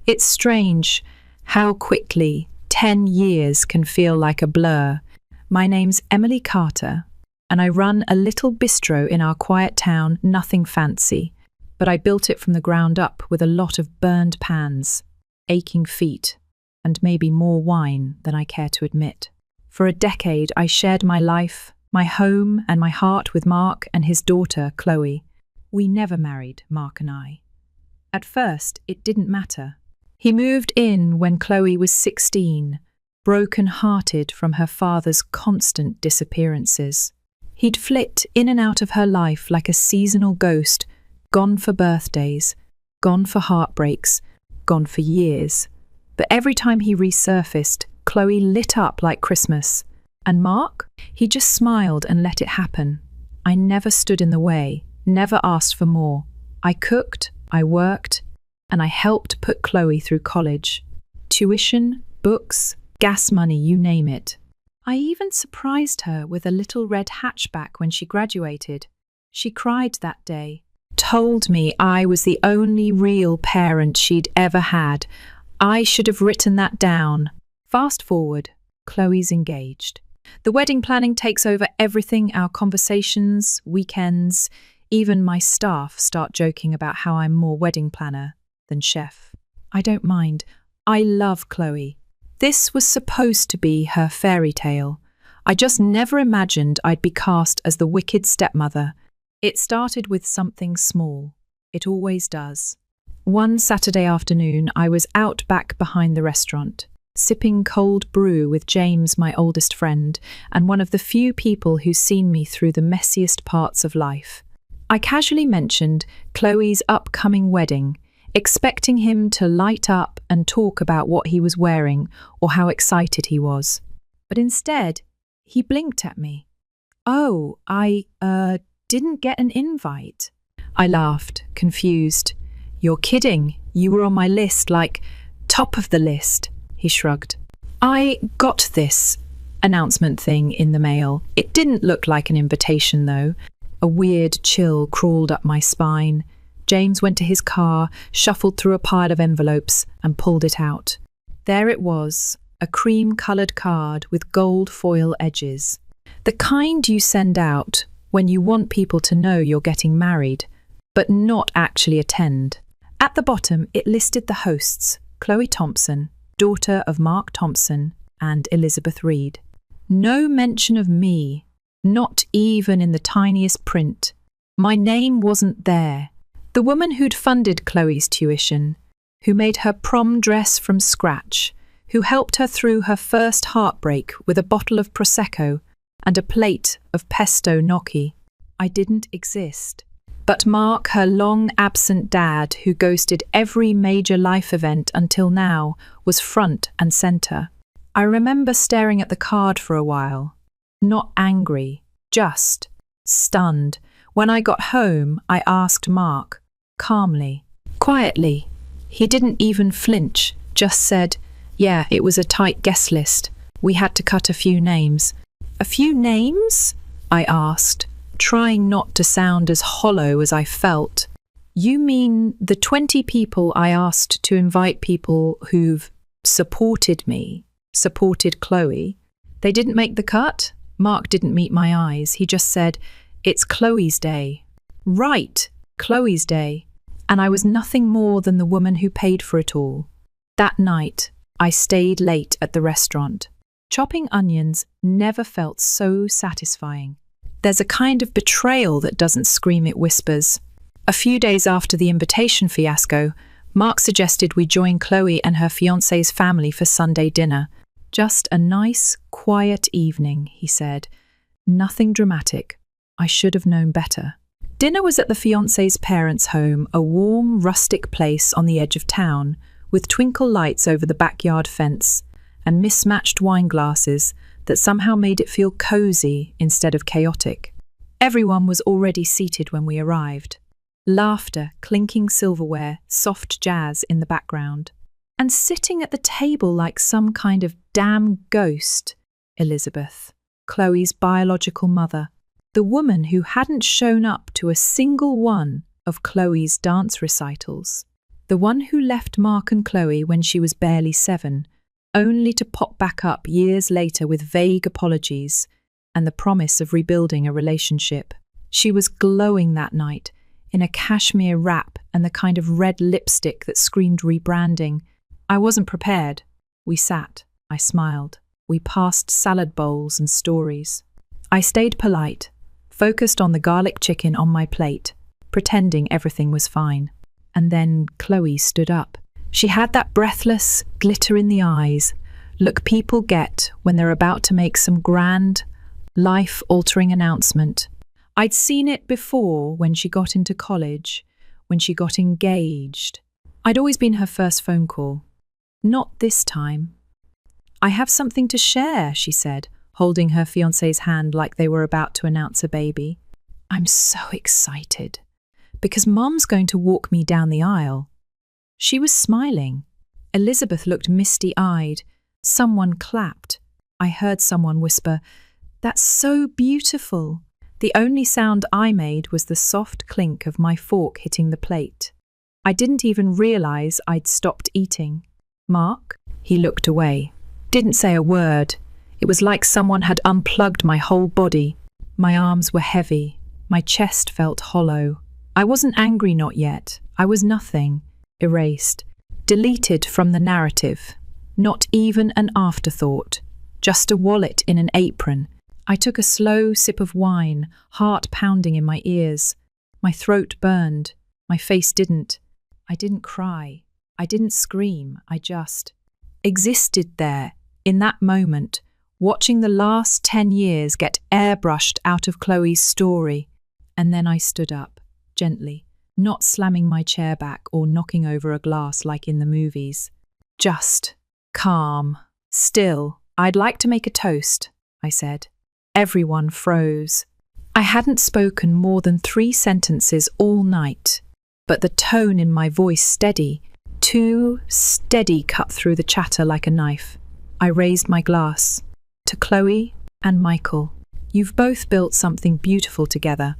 It's strange how quickly 10 years can feel like a blur. My name's Emily Carter, and I run a little bistro in our quiet town, nothing fancy, but I built it from the ground up with a lot of burned pans, aching feet, and maybe more wine than I care to admit. For a decade, I shared my life, my home, and my heart with Mark and his daughter, Chloe. We never married, Mark and I. At first, it didn't matter. He moved in when Chloe was 16, broken-hearted from her father's constant disappearances. He'd flit in and out of her life like a seasonal ghost, gone for birthdays, gone for heartbreaks, gone for years. But every time he resurfaced, Chloe lit up like Christmas. And Mark? He just smiled and let it happen. I never stood in the way, never asked for more. I cooked, I worked, and I helped put Chloe through college. Tuition, books, gas money, you name it. I even surprised her with a little red hatchback when she graduated. She cried that day, told me I was the only real parent she'd ever had. I should have written that down. Fast forward, Chloe's engaged. The wedding planning takes over everything, our conversations, weekends. Even my staff start joking about how I'm more wedding planner than chef. I don't mind. I love Chloe. This was supposed to be her fairy tale. I just never imagined I'd be cast as the wicked stepmother. It started with something small. It always does. One Saturday afternoon, I was out back behind the restaurant, sipping cold brew with James, my oldest friend, and one of the few people who's seen me through the messiest parts of life. I casually mentioned Chloe's upcoming wedding, expecting him to light up and talk about what he was wearing or how excited he was. But instead, he blinked at me. "Oh, I didn't get an invite." I laughed, confused. "You're kidding. You were on my list, like top of the list." He shrugged. "I got this announcement thing in the mail. It didn't look like an invitation, though." A weird chill crawled up my spine. James went to his car, shuffled through a pile of envelopes, and pulled it out. There it was, a cream-coloured card with gold foil edges. The kind you send out when you want people to know you're getting married, but not actually attend. At the bottom, it listed the hosts, Chloe Thompson, daughter of Mark Thompson, and Elizabeth Reed. No mention of me, not even in the tiniest print. My name wasn't there. The woman who'd funded Chloe's tuition, who made her prom dress from scratch, who helped her through her first heartbreak with a bottle of Prosecco and a plate of pesto gnocchi. I didn't exist. But Mark, her long-absent dad, who ghosted every major life event until now, was front and centre. I remember staring at the card for a while. Not angry, just stunned. When I got home, I asked Mark, calmly, quietly. He didn't even flinch, just said, "Yeah, it was a tight guest list. We had to cut a few names." "A few names?" I asked, trying not to sound as hollow as I felt. "You mean the 20 people I asked to invite people who've supported me, supported Chloe? They didn't make the cut?" Mark didn't meet my eyes. He just said, "It's Chloe's day." Right, Chloe's day. And I was nothing more than the woman who paid for it all. That night, I stayed late at the restaurant. Chopping onions never felt so satisfying. There's a kind of betrayal that doesn't scream, it whispers. A few days after the invitation fiasco, Mark suggested we join Chloe and her fiancé's family for Sunday dinner. Just a nice, quiet evening, he said. Nothing dramatic. I should have known better. Dinner was at the fiancé's parents' home, a warm, rustic place on the edge of town, with twinkle lights over the backyard fence and mismatched wine glasses that somehow made it feel cozy instead of chaotic. Everyone was already seated when we arrived. Laughter, clinking silverware, soft jazz in the background. And sitting at the table like some kind of damn ghost, Elizabeth, Chloe's biological mother, the woman who hadn't shown up to a single one of Chloe's dance recitals. The one who left Mark and Chloe when she was barely 7, only to pop back up years later with vague apologies and the promise of rebuilding a relationship. She was glowing that night, in a cashmere wrap and the kind of red lipstick that screamed rebranding. I wasn't prepared. We sat. I smiled. We passed salad bowls and stories. I stayed polite, focused on the garlic chicken on my plate, pretending everything was fine. And then Chloe stood up. She had that breathless glitter in the eyes look people get when they're about to make some grand, life-altering announcement. I'd seen it before when she got into college, when she got engaged. I'd always been her first phone call. Not this time. "I have something to share," she said, holding her fiancé's hand like they were about to announce a baby. "I'm so excited, because Mum's going to walk me down the aisle." She was smiling. Elizabeth looked misty-eyed. Someone clapped. I heard someone whisper, "That's so beautiful." The only sound I made was the soft clink of my fork hitting the plate. I didn't even realize I'd stopped eating. "Mark?" He looked away. Didn't say a word. It was like someone had unplugged my whole body. My arms were heavy. My chest felt hollow. I wasn't angry, not yet. I was nothing. Erased. Deleted from the narrative. Not even an afterthought. Just a wallet in an apron. I took a slow sip of wine, heart pounding in my ears. My throat burned. My face didn't. I didn't cry. I didn't scream. I just existed there, in that moment, watching the last 10 years get airbrushed out of Chloe's story. And then I stood up, gently, not slamming my chair back or knocking over a glass like in the movies. Just calm. "Still, I'd like to make a toast," I said. Everyone froze. I hadn't spoken more than 3 sentences all night, but the tone in my voice steady, too steady, cut through the chatter like a knife. I raised my glass. "To Chloe and Michael, you've both built something beautiful together."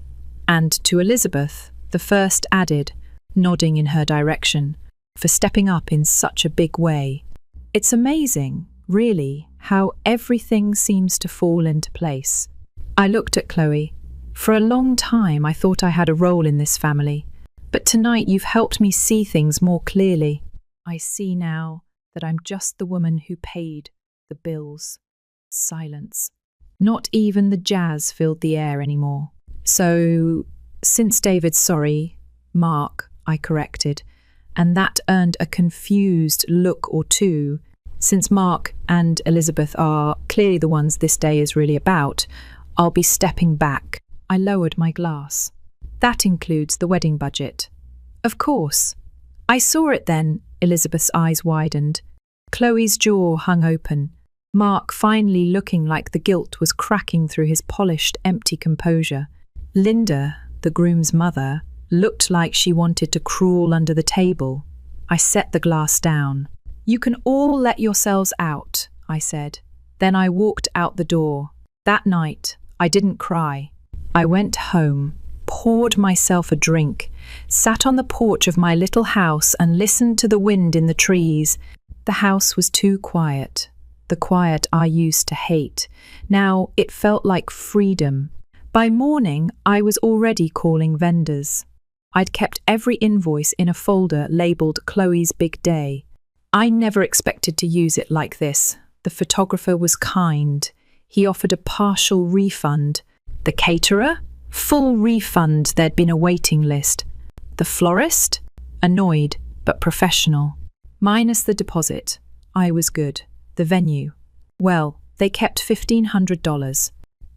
And to Elizabeth, the first added, nodding in her direction, "for stepping up in such a big way. It's amazing, really, how everything seems to fall into place." I looked at Chloe. "For a long time I thought I had a role in this family, but tonight you've helped me see things more clearly. I see now that I'm just the woman who paid the bills." Silence. Not even the jazz filled the air anymore. "So, since David's sorry, Mark," I corrected, and that earned a confused look or two. "Since Mark and Elizabeth are clearly the ones this day is really about, I'll be stepping back." I lowered my glass. "That includes the wedding budget." "Of course." I saw it then. Elizabeth's eyes widened. Chloe's jaw hung open. Mark finally looking like the guilt was cracking through his polished, empty composure. Linda, the groom's mother, looked like she wanted to crawl under the table. I set the glass down. "You can all let yourselves out," I said. Then I walked out the door. That night, I didn't cry. I went home, poured myself a drink, sat on the porch of my little house and listened to the wind in the trees. The house was too quiet. The quiet I used to hate. Now it felt like freedom. By morning, I was already calling vendors. I'd kept every invoice in a folder labelled Chloe's Big Day. I never expected to use it like this. The photographer was kind. He offered a partial refund. The caterer? Full refund. There'd been a waiting list. The florist? Annoyed, but professional. Minus the deposit. I was good. The venue? Well, they kept $1,500.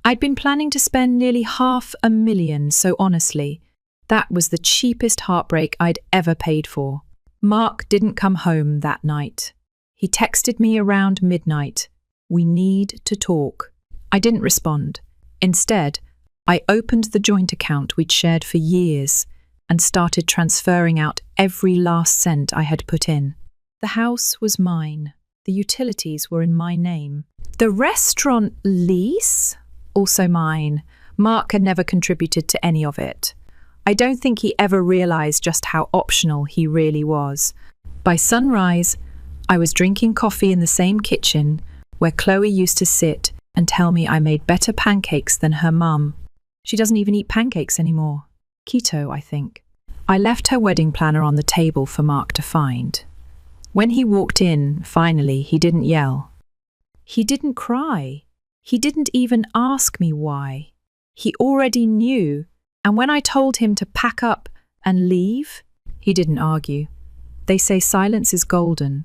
I'd been planning to spend nearly $500,000, so honestly, that was the cheapest heartbreak I'd ever paid for. Mark didn't come home that night. He texted me around midnight. "We need to talk." I didn't respond. Instead, I opened the joint account we'd shared for years and started transferring out every last cent I had put in. The house was mine. The utilities were in my name. The restaurant lease? Also mine. Mark had never contributed to any of it. I don't think he ever realized just how optional he really was. By sunrise, I was drinking coffee in the same kitchen where Chloe used to sit and tell me I made better pancakes than her mum. She doesn't even eat pancakes anymore. Keto, I think. I left her wedding planner on the table for Mark to find. When he walked in, finally, he didn't yell. He didn't cry. He didn't even ask me why. He already knew, and when I told him to pack up and leave, he didn't argue. They say silence is golden,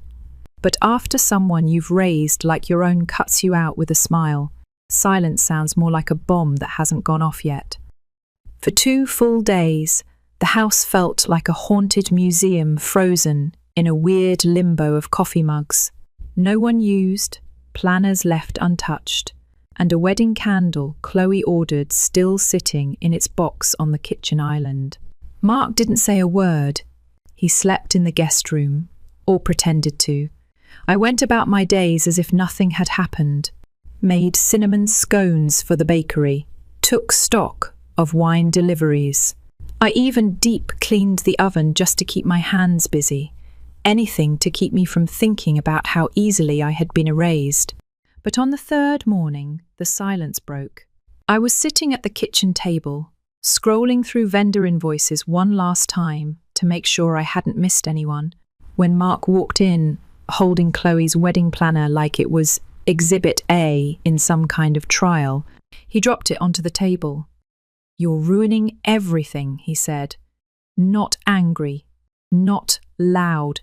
but after someone you've raised like your own cuts you out with a smile, silence sounds more like a bomb that hasn't gone off yet. For 2 full days, the house felt like a haunted museum frozen in a weird limbo of coffee mugs. No one used, planners left untouched, and a wedding candle Chloe ordered still sitting in its box on the kitchen island. Mark didn't say a word. He slept in the guest room, or pretended to. I went about my days as if nothing had happened, made cinnamon scones for the bakery, took stock of wine deliveries. I even deep cleaned the oven just to keep my hands busy, anything to keep me from thinking about how easily I had been erased. But on the 3rd morning, the silence broke. I was sitting at the kitchen table, scrolling through vendor invoices one last time to make sure I hadn't missed anyone, when Mark walked in, holding Chloe's wedding planner like it was Exhibit A in some kind of trial. He dropped it onto the table. "You're ruining everything," he said. Not angry, not loud,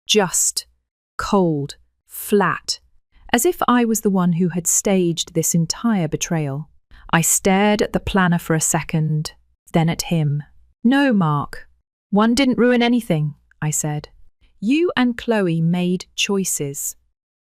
just cold, flat, as if I was the one who had staged this entire betrayal. I stared at the planner for a second, then at him. "No, Mark, one didn't ruin anything," I said. "You and Chloe made choices."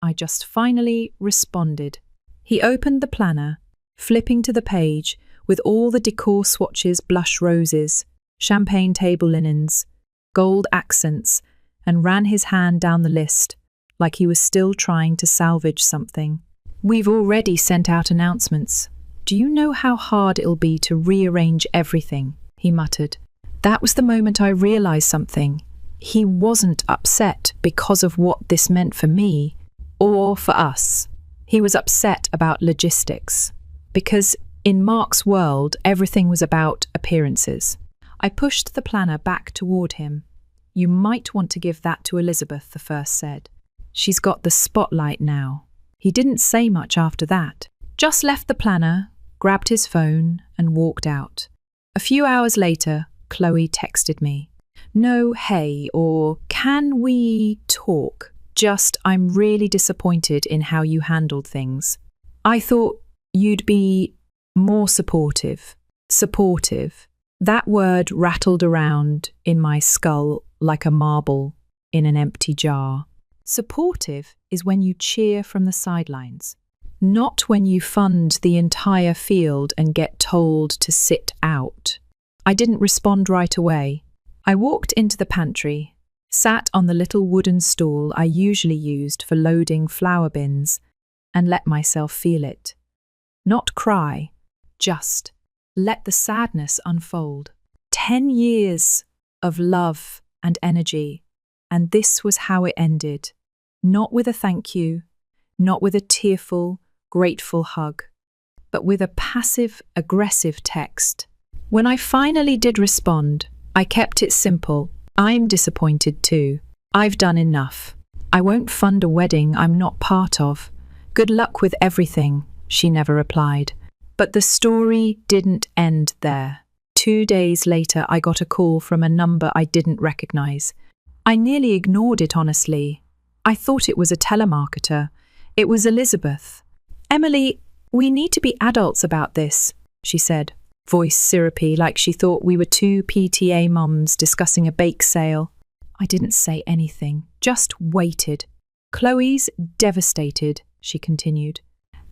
I just finally responded. He opened the planner, flipping to the page with all the decor swatches, blush roses, champagne table linens, gold accents, and ran his hand down the list like he was still trying to salvage something. "We've already sent out announcements. Do you know how hard it'll be to rearrange everything?" he muttered. That was the moment I realized something. He wasn't upset because of what this meant for me or for us. He was upset about logistics, because in Mark's world, everything was about appearances. I pushed the planner back toward him. "You might want to give that to Elizabeth," the first said. "She's got the spotlight now." He didn't say much after that, just left the planner, grabbed his phone, and walked out. A few hours later, Chloe texted me. "No, hey, or can we talk? Just, I'm really disappointed in how you handled things. I thought you'd be more supportive." Supportive. That word rattled around in my skull like a marble in an empty jar. Supportive is when you cheer from the sidelines, not when you fund the entire field and get told to sit out. I didn't respond right away. I walked into the pantry, sat on the little wooden stool I usually used for loading flour bins, and let myself feel it. Not cry, just let the sadness unfold. 10 years of love and energy, and this was how it ended. Not with a thank you, not with a tearful, grateful hug, but with a passive-aggressive text. When I finally did respond, I kept it simple. "I'm disappointed too. I've done enough. I won't fund a wedding I'm not part of. Good luck with everything," she never replied. But the story didn't end there. 2 days later, I got a call from a number I didn't recognize. I nearly ignored it, honestly. I thought it was a telemarketer. It was Elizabeth. "Emily, we need to be adults about this," she said, voice syrupy, like she thought we were 2 PTA mums discussing a bake sale. I didn't say anything, just waited. "Chloe's devastated," she continued,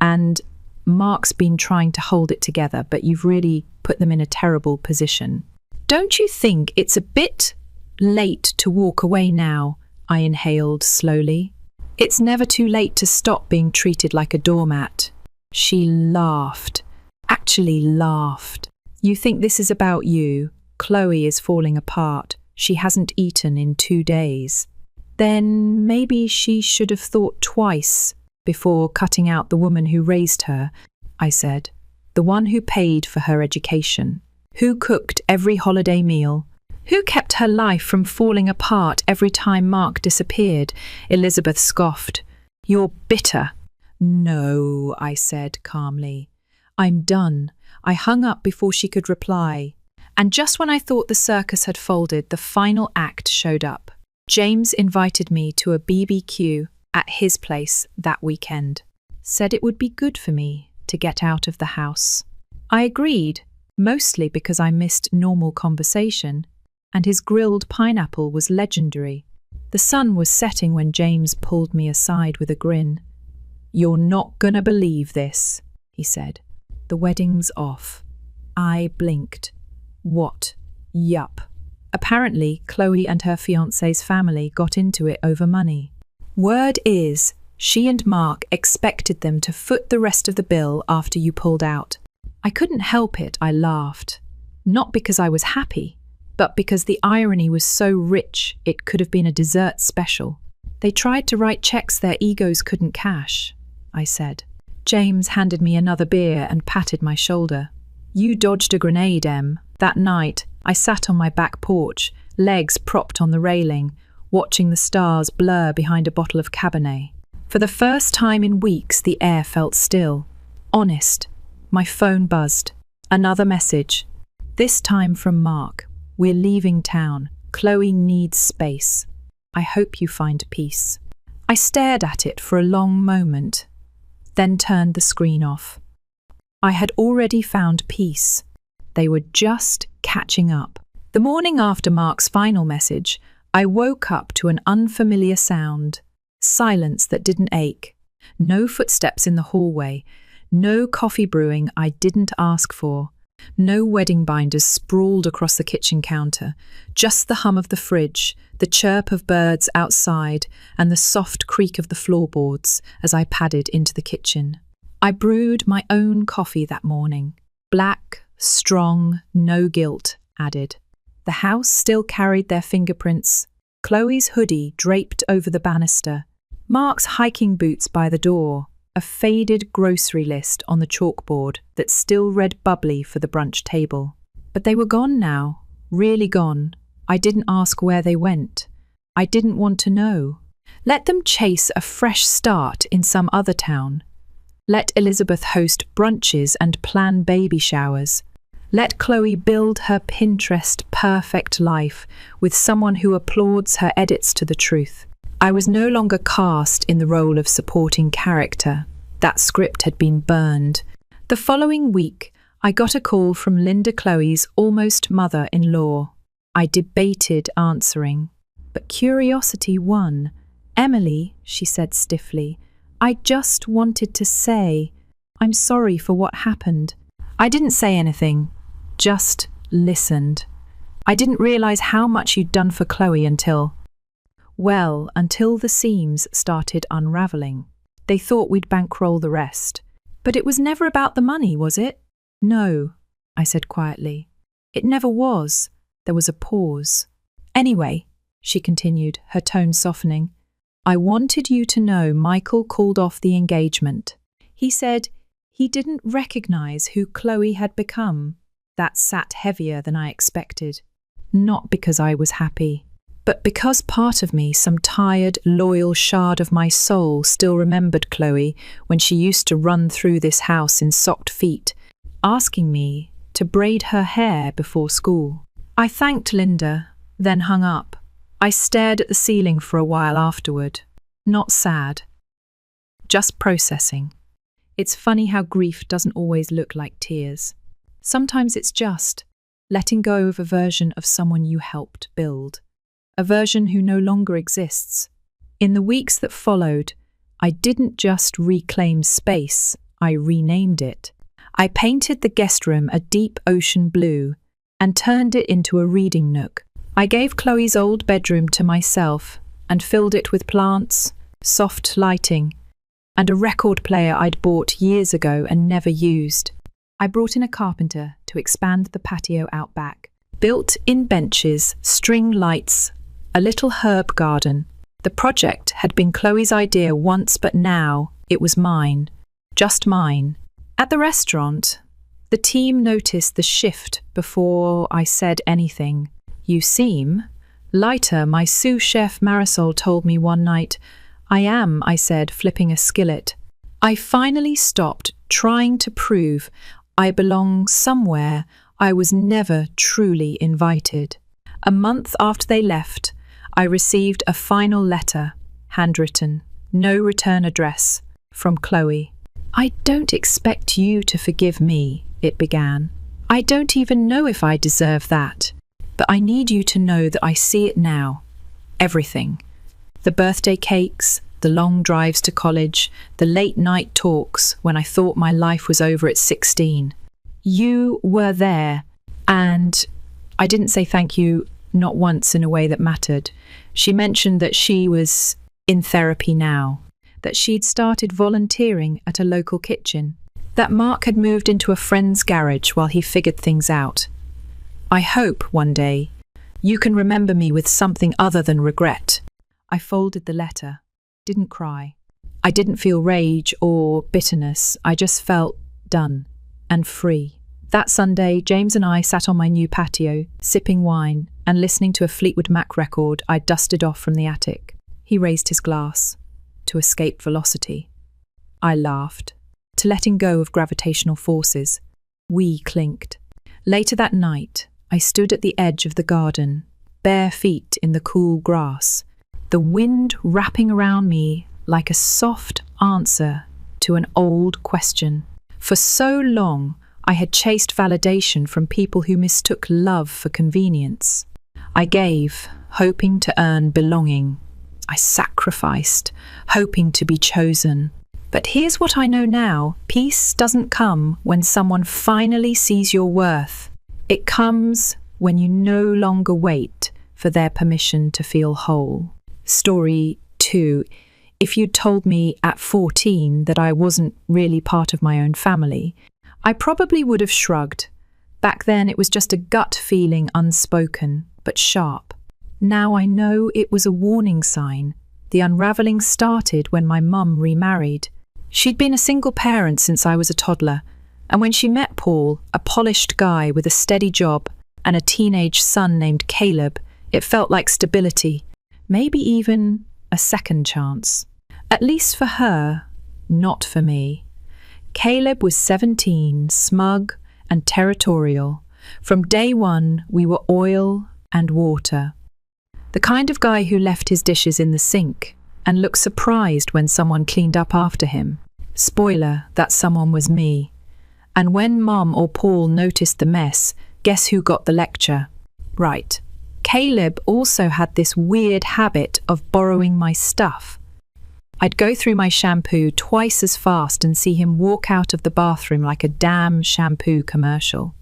"and Mark's been trying to hold it together, but you've really put them in a terrible position. Don't you think it's a bit late to walk away now?" I inhaled slowly. "It's never too late to stop being treated like a doormat." She laughed. Actually laughed. "You think this is about you? Chloe is falling apart. She hasn't eaten in 2 days. Then maybe she should have thought twice before cutting out the woman who raised her, I said. The one who paid for her education, who cooked every holiday meal, who kept her life from falling apart every time Mark disappeared. Elizabeth scoffed. You're bitter. No, I said calmly. I'm done. I hung up before she could reply. And just when I thought the circus had folded, the final act showed up. James invited me to a BBQ at his place that weekend. Said it would be good for me to get out of the house. I agreed, mostly because I missed normal conversation, and his grilled pineapple was legendary. The sun was setting when James pulled me aside with a grin. You're not gonna believe this, he said. The wedding's off. I blinked. What? Yup. Apparently, Chloe and her fiancé's family got into it over money. Word is, she and Mark expected them to foot the rest of the bill after you pulled out. I couldn't help it, I laughed. Not because I was happy, but because the irony was so rich it could have been a dessert special. They tried to write checks their egos couldn't cash, I said. James handed me another beer and patted my shoulder. You dodged a grenade, Em. That night, I sat on my back porch, legs propped on the railing, watching the stars blur behind a bottle of Cabernet. For the first time in weeks, the air felt still. Honest. My phone buzzed. Another message. This time from Mark. We're leaving town. Chloe needs space. I hope you find peace. I stared at it for a long moment, then turned the screen off. I had already found peace. They were just catching up. The morning after Mark's final message, I woke up to an unfamiliar sound. Silence that didn't ache. No footsteps in the hallway. No coffee brewing I didn't ask for. No wedding binders sprawled across the kitchen counter. Just the hum of the fridge, the chirp of birds outside, and the soft creak of the floorboards as I padded into the kitchen. I brewed my own coffee that morning. Black, strong, no guilt added. The house still carried their fingerprints. Chloe's hoodie draped over the banister. Mark's hiking boots by the door. A faded grocery list on the chalkboard that still read bubbly for the brunch table. But they were gone now. Really gone. I didn't ask where they went. I didn't want to know. Let them chase a fresh start in some other town. Let Elizabeth host brunches and plan baby showers. Let Chloe build her Pinterest perfect life with someone who applauds her edits to the truth. I was no longer cast in the role of supporting character. That script had been burned. The following week, I got a call from Linda Chloe's almost mother-in-law. I debated answering, but curiosity won. Emily, she said stiffly, I just wanted to say, I'm sorry for what happened. I didn't say anything, just listened. I didn't realize how much you'd done for Chloe until the seams started unraveling. They thought we'd bankroll the rest. But it was never about the money, was it? No, I said quietly. It never was. There was a pause. Anyway, she continued, her tone softening, I wanted you to know Michael called off the engagement. He said he didn't recognize who Chloe had become. That sat heavier than I expected. Not because I was happy, but because part of me, some tired, loyal shard of my soul, still remembered Chloe when she used to run through this house in socked feet, asking me to braid her hair before school. I thanked Linda, then hung up. I stared at the ceiling for a while afterward. Not sad. Just processing. It's funny how grief doesn't always look like tears. Sometimes it's just letting go of a version of someone you helped build. A version who no longer exists. In the weeks that followed, I didn't just reclaim space, I renamed it. I painted the guest room a deep ocean blue and turned it into a reading nook. I gave Chloe's old bedroom to myself and filled it with plants, soft lighting, and a record player I'd bought years ago and never used. I brought in a carpenter to expand the patio out back. Built-in benches, string lights, a little herb garden. The project had been Chloe's idea once, but now it was mine. Just mine. At the restaurant, the team noticed the shift before I said anything. "You seem lighter," my sous chef Marisol told me one night. "I am," I said, flipping a skillet. I finally stopped trying to prove I belong somewhere I was never truly invited. A month after they left, I received a final letter, handwritten, no return address, from Chloe. "I don't expect you to forgive me," it began. "I don't even know if I deserve that. But I need you to know that I see it now. Everything. The birthday cakes, the long drives to college, the late night talks when I thought my life was over at 16. You were there, and I didn't say thank you, not once in a way that mattered. She mentioned that she was in therapy now, that she'd started volunteering at a local kitchen, that Mark had moved into a friend's garage while he figured things out. I hope one day you can remember me with something other than regret." I folded the letter, didn't cry. I didn't feel rage or bitterness. I just felt done and free. That Sunday, James and I sat on my new patio, sipping wine and listening to a Fleetwood Mac record I'd dusted off from the attic. He raised his glass to escape velocity. I laughed, to letting go of gravitational forces. We clinked. Later that night, I stood at the edge of the garden, bare feet in the cool grass, the wind wrapping around me like a soft answer to an old question. For so long, I had chased validation from people who mistook love for convenience. I gave, hoping to earn belonging. I sacrificed, hoping to be chosen. But here's what I know now. Peace doesn't come when someone finally sees your worth. It comes when you no longer wait for their permission to feel whole. Story 2. If you'd told me at 14 that I wasn't really part of my own family, I probably would have shrugged. Back then it was just a gut feeling, unspoken, but sharp. Now I know it was a warning sign. The unravelling started when my mum remarried. She'd been a single parent since I was a toddler, and when she met Paul, a polished guy with a steady job and a teenage son named Caleb, it felt like stability, maybe even a second chance. At least for her, not for me. Caleb was 17, smug and territorial. From day one, we were oil and water. The kind of guy who left his dishes in the sink and looked surprised when someone cleaned up after him. Spoiler, that someone was me. And when Mum or Paul noticed the mess, guess who got the lecture? Right. Caleb also had this weird habit of borrowing my stuff. I'd go through my shampoo twice as fast and see him walk out of the bathroom like a damn shampoo commercial.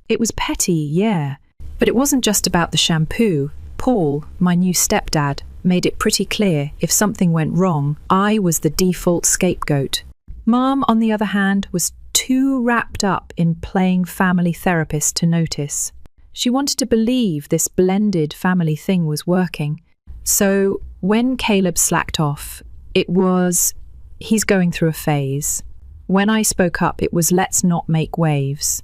It was petty, yeah, but it wasn't just about the shampoo. Paul, my new stepdad, made it pretty clear if something went wrong, I was the default scapegoat. Mom, on the other hand, was too wrapped up in playing family therapist to notice. She wanted to believe this blended family thing was working. So when Caleb slacked off, it was, he's going through a phase. When I spoke up, it was, let's not make waves.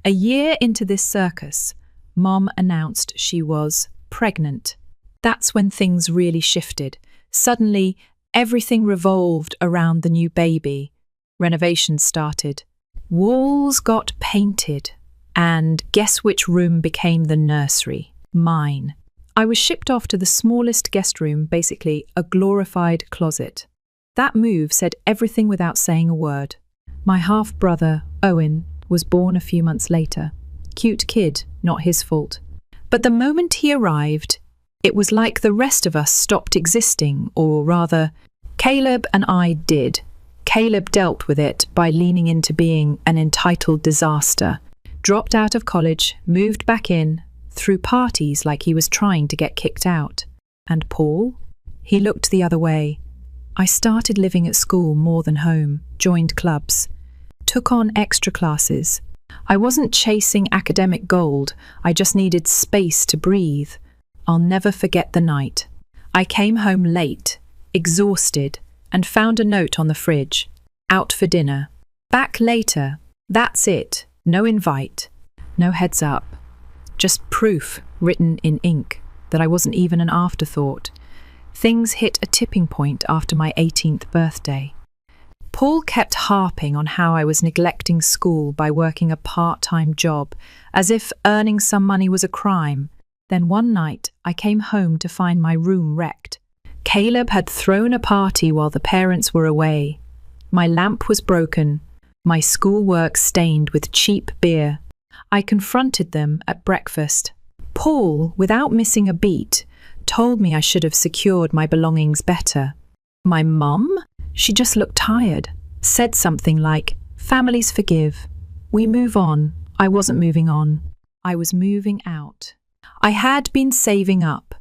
A year into this circus, Mom announced she was pregnant. That's when things really shifted. Suddenly, everything revolved around the new baby. Renovations started. Walls got painted. And guess which room became the nursery? Mine. I was shipped off to the smallest guest room, basically a glorified closet. That move said everything without saying a word. My half-brother, Owen, was born a few months later. Cute kid, not his fault. But the moment he arrived, it was like the rest of us stopped existing, or rather, Caleb and I did. Caleb dealt with it by leaning into being an entitled disaster. Dropped out of college, moved back in, threw parties like he was trying to get kicked out. And Paul? He looked the other way. I started living at school more than home, joined clubs, took on extra classes, I wasn't chasing academic gold, I just needed space to breathe. I'll never forget the night. I came home late, exhausted, and found a note on the fridge. Out for dinner. Back later. That's it. No invite. No heads up. Just proof, written in ink, that I wasn't even an afterthought. Things hit a tipping point after my 18th birthday. Paul kept harping on how I was neglecting school by working a part-time job, as if earning some money was a crime. Then one night, I came home to find my room wrecked. Caleb had thrown a party while the parents were away. My lamp was broken, my schoolwork stained with cheap beer. I confronted them at breakfast. Paul, without missing a beat, told me I should have secured my belongings better. My mum? She just looked tired, said something like, "Families forgive. We move on." I wasn't moving on. I was moving out. I had been saving up,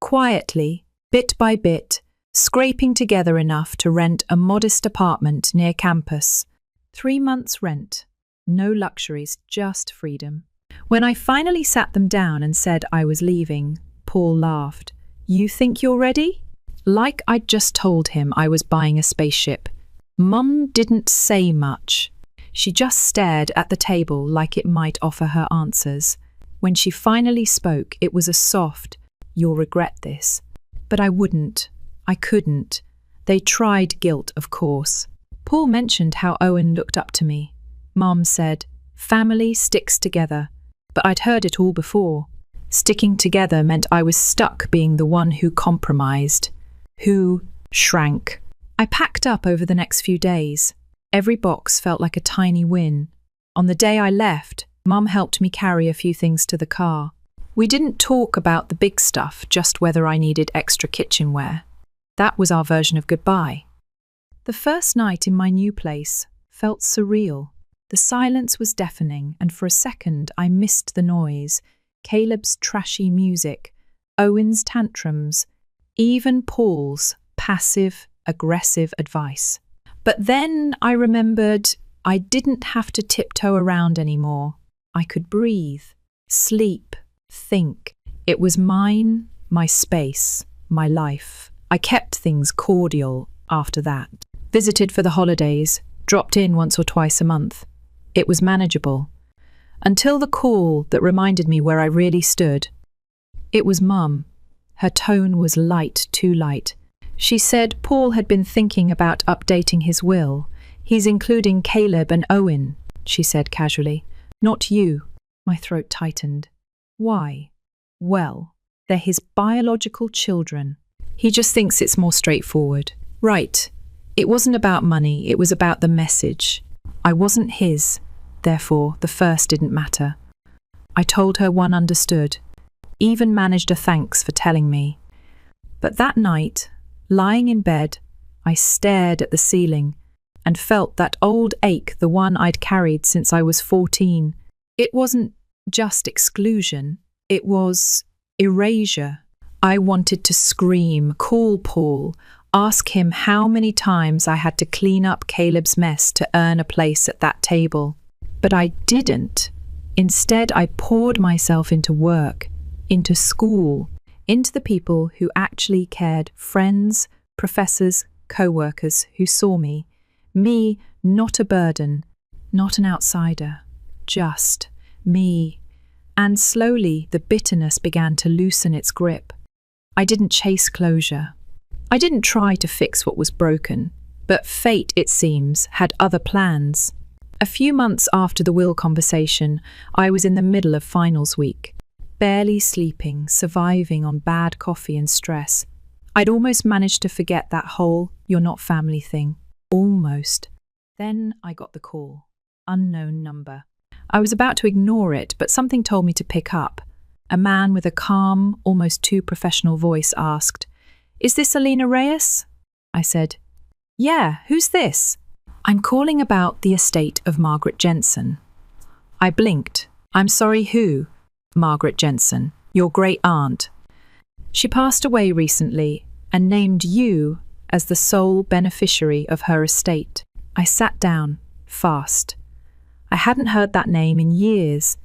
quietly, bit by bit, scraping together enough to rent a modest apartment near campus. 3 months' rent. No luxuries, just freedom. When I finally sat them down and said I was leaving, Paul laughed. "You think you're ready?" Like I'd just told him I was buying a spaceship. Mum didn't say much. She just stared at the table like it might offer her answers. When she finally spoke, it was a soft, "You'll regret this." But I wouldn't. I couldn't. They tried guilt, of course. Paul mentioned how Owen looked up to me. Mum said, "Family sticks together." But I'd heard it all before. Sticking together meant I was stuck being the one who compromised, who shrank. I packed up over the next few days. Every box felt like a tiny win. On the day I left, Mum helped me carry a few things to the car. We didn't talk about the big stuff, just whether I needed extra kitchenware. That was our version of goodbye. The first night in my new place felt surreal. The silence was deafening, and for a second I missed the noise, Caleb's trashy music, Owen's tantrums, even Paul's passive, aggressive advice. But then I remembered I didn't have to tiptoe around anymore. I could breathe, sleep, think. It was mine, my space, my life. I kept things cordial after that. Visited for the holidays, dropped in once or twice a month. It was manageable. Until the call that reminded me where I really stood. It was Mum. Her tone was light, too light. She said Paul had been thinking about updating his will. "He's including Caleb and Owen," she said casually. "Not you." My throat tightened. Why? Well, they're his biological children. He just thinks it's more straightforward. Right. It wasn't about money, it was about the message. I wasn't his, therefore the first didn't matter. I told her one understood, even managed a thanks for telling me. But that night, lying in bed, I stared at the ceiling and felt that old ache, the one I'd carried since I was 14. It wasn't just exclusion, it was erasure. I wanted to scream, call Paul, ask him how many times I had to clean up Caleb's mess to earn a place at that table. But I didn't. Instead, I poured myself into work, into school, into the people who actually cared, friends, professors, co-workers who saw me. Me, not a burden, not an outsider, just me. And slowly the bitterness began to loosen its grip. I didn't chase closure. I didn't try to fix what was broken, but fate, it seems, had other plans. A few months after the will conversation, I was in the middle of finals week, barely sleeping, surviving on bad coffee and stress. I'd almost managed to forget that whole "you're not family" thing. Almost. Then I got the call. Unknown number. I was about to ignore it, but something told me to pick up. A man with a calm, almost too professional voice asked, "Is this Alina Reyes?" I said, "Yeah, who's this?" "I'm calling about the estate of Margaret Jensen." I blinked. "I'm sorry, who?" "Margaret Jensen, your great aunt. She passed away recently and named you as the sole beneficiary of her estate." I sat down, fast. I hadn't heard that name in years.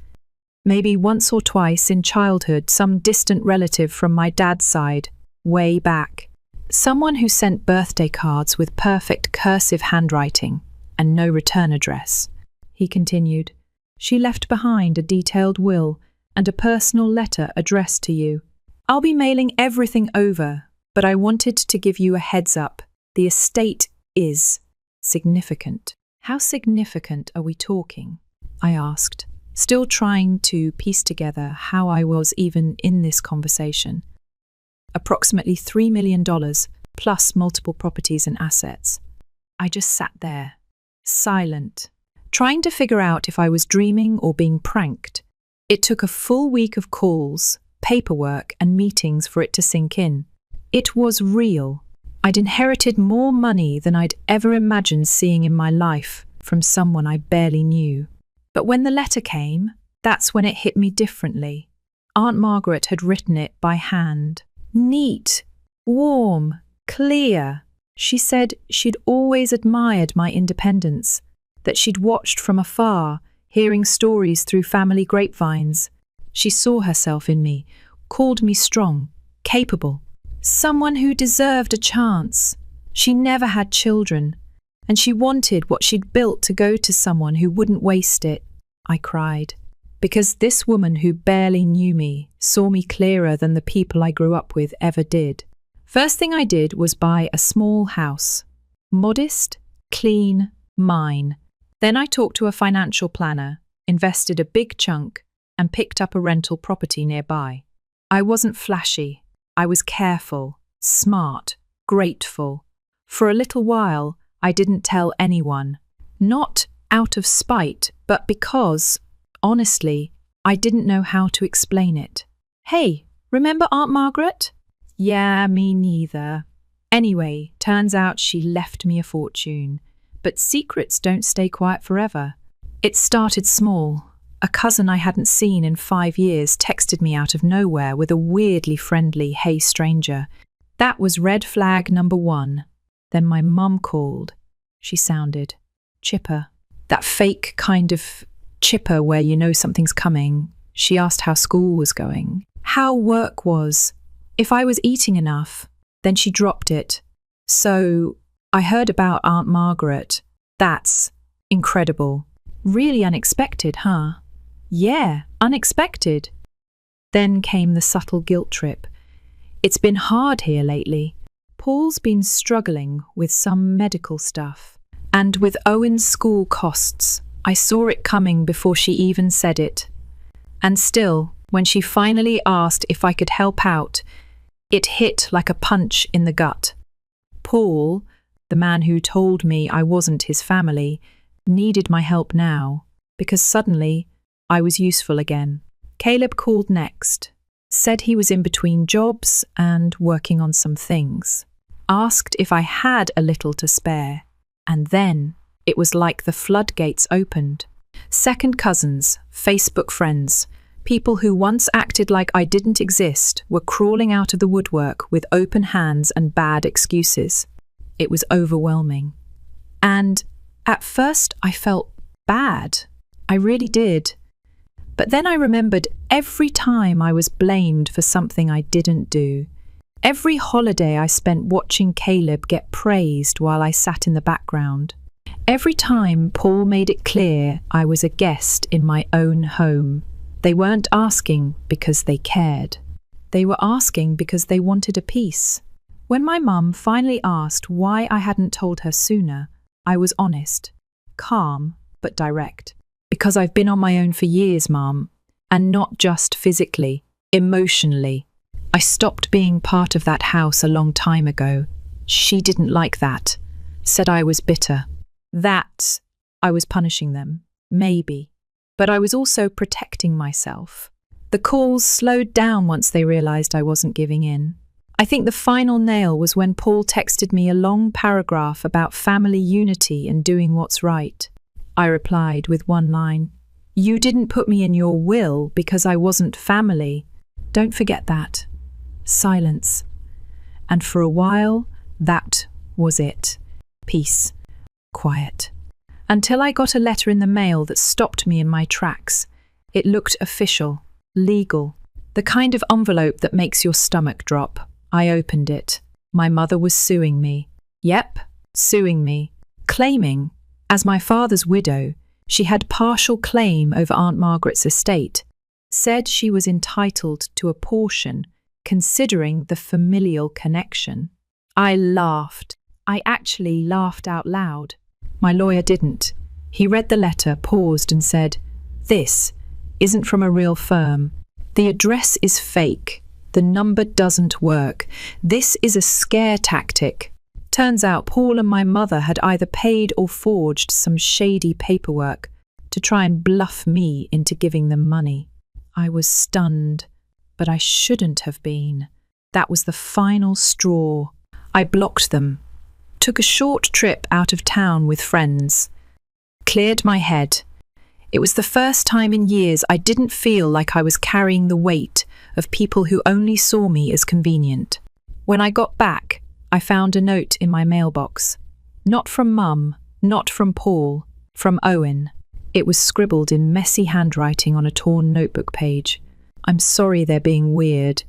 Maybe once or twice in childhood, some distant relative from my dad's side, way back. Someone who sent birthday cards with perfect cursive handwriting and no return address. He continued, "She left behind a detailed will and a personal letter addressed to you. I'll be mailing everything over, but I wanted to give you a heads up. The estate is significant." "How significant are we talking?" I asked, still trying to piece together how I was even in this conversation. "Approximately $3 million, plus multiple properties and assets." I just sat there, silent, trying to figure out if I was dreaming or being pranked. It took a full week of calls, paperwork, and meetings for it to sink in. It was real. I'd inherited more money than I'd ever imagined seeing in my life from someone I barely knew. But when the letter came, that's when it hit me differently. Aunt Margaret had written it by hand. Neat, warm, clear. She said she'd always admired my independence, that she'd watched from afar, hearing stories through family grapevines. She saw herself in me, called me strong, capable, someone who deserved a chance. She never had children, and she wanted what she'd built to go to someone who wouldn't waste it. I cried, because this woman who barely knew me saw me clearer than the people I grew up with ever did. First thing I did was buy a small house. Modest, clean, mine. Then I talked to a financial planner, invested a big chunk, and picked up a rental property nearby. I wasn't flashy. I was careful, smart, grateful. For a little while, I didn't tell anyone. Not out of spite, but because, honestly, I didn't know how to explain it. "Hey, remember Aunt Margaret?" "Yeah, me neither." Anyway, turns out she left me a fortune. But secrets don't stay quiet forever. It started small. A cousin I hadn't seen in 5 years texted me out of nowhere with a weirdly friendly "Hey stranger." That was red flag number 1. Then my mum called. She sounded chipper. That fake kind of chipper where you know something's coming. She asked how school was going, how work was, if I was eating enough. Then she dropped it. "So, I heard about Aunt Margaret. That's incredible. Really unexpected, huh?" "Yeah, unexpected." Then came the subtle guilt trip. "It's been hard here lately. Paul's been struggling with some medical stuff. And with Owen's school costs, I saw it coming before she even said it. And still, when she finally asked if I could help out, it hit like a punch in the gut. Paul, the man who told me I wasn't his family, needed my help now, because suddenly I was useful again. Caleb called next, said he was in between jobs and working on some things, asked if I had a little to spare, and then it was like the floodgates opened. Second cousins, Facebook friends, people who once acted like I didn't exist were crawling out of the woodwork with open hands and bad excuses. It was overwhelming. And at first I felt bad. I really did. But then I remembered every time I was blamed for something I didn't do. Every holiday I spent watching Caleb get praised while I sat in the background. Every time Paul made it clear I was a guest in my own home. They weren't asking because they cared. They were asking because they wanted a piece. When my mum finally asked why I hadn't told her sooner, I was honest, calm but direct. "Because I've been on my own for years, Mum, and not just physically, emotionally. I stopped being part of that house a long time ago. She didn't like that, said I was bitter. That I was punishing them, maybe. But I was also protecting myself. The calls slowed down once they realized I wasn't giving in. I think the final nail was when Paul texted me a long paragraph about family unity and doing what's right. I replied with one line, "You didn't put me in your will because I wasn't family. Don't forget that." Silence. And for a while, that was it. Peace. Quiet. Until I got a letter in the mail that stopped me in my tracks. It looked official, legal, the kind of envelope that makes your stomach drop. I opened it. My mother was suing me. Yep, suing me. Claiming, as my father's widow, she had partial claim over Aunt Margaret's estate. Said she was entitled to a portion, considering the familial connection. I laughed. I actually laughed out loud. My lawyer didn't. He read the letter, paused and said, "This isn't from a real firm. The address is fake. The number doesn't work. This is a scare tactic." Turns out Paul and my mother had either paid or forged some shady paperwork to try and bluff me into giving them money. I was stunned, but I shouldn't have been. That was the final straw. I blocked them. Took a short trip out of town with friends. Cleared my head. It was the first time in years I didn't feel like I was carrying the weight of people who only saw me as convenient. When I got back, I found a note in my mailbox. Not from Mum, not from Paul, from Owen. It was scribbled in messy handwriting on a torn notebook page. "I'm sorry they're being weird.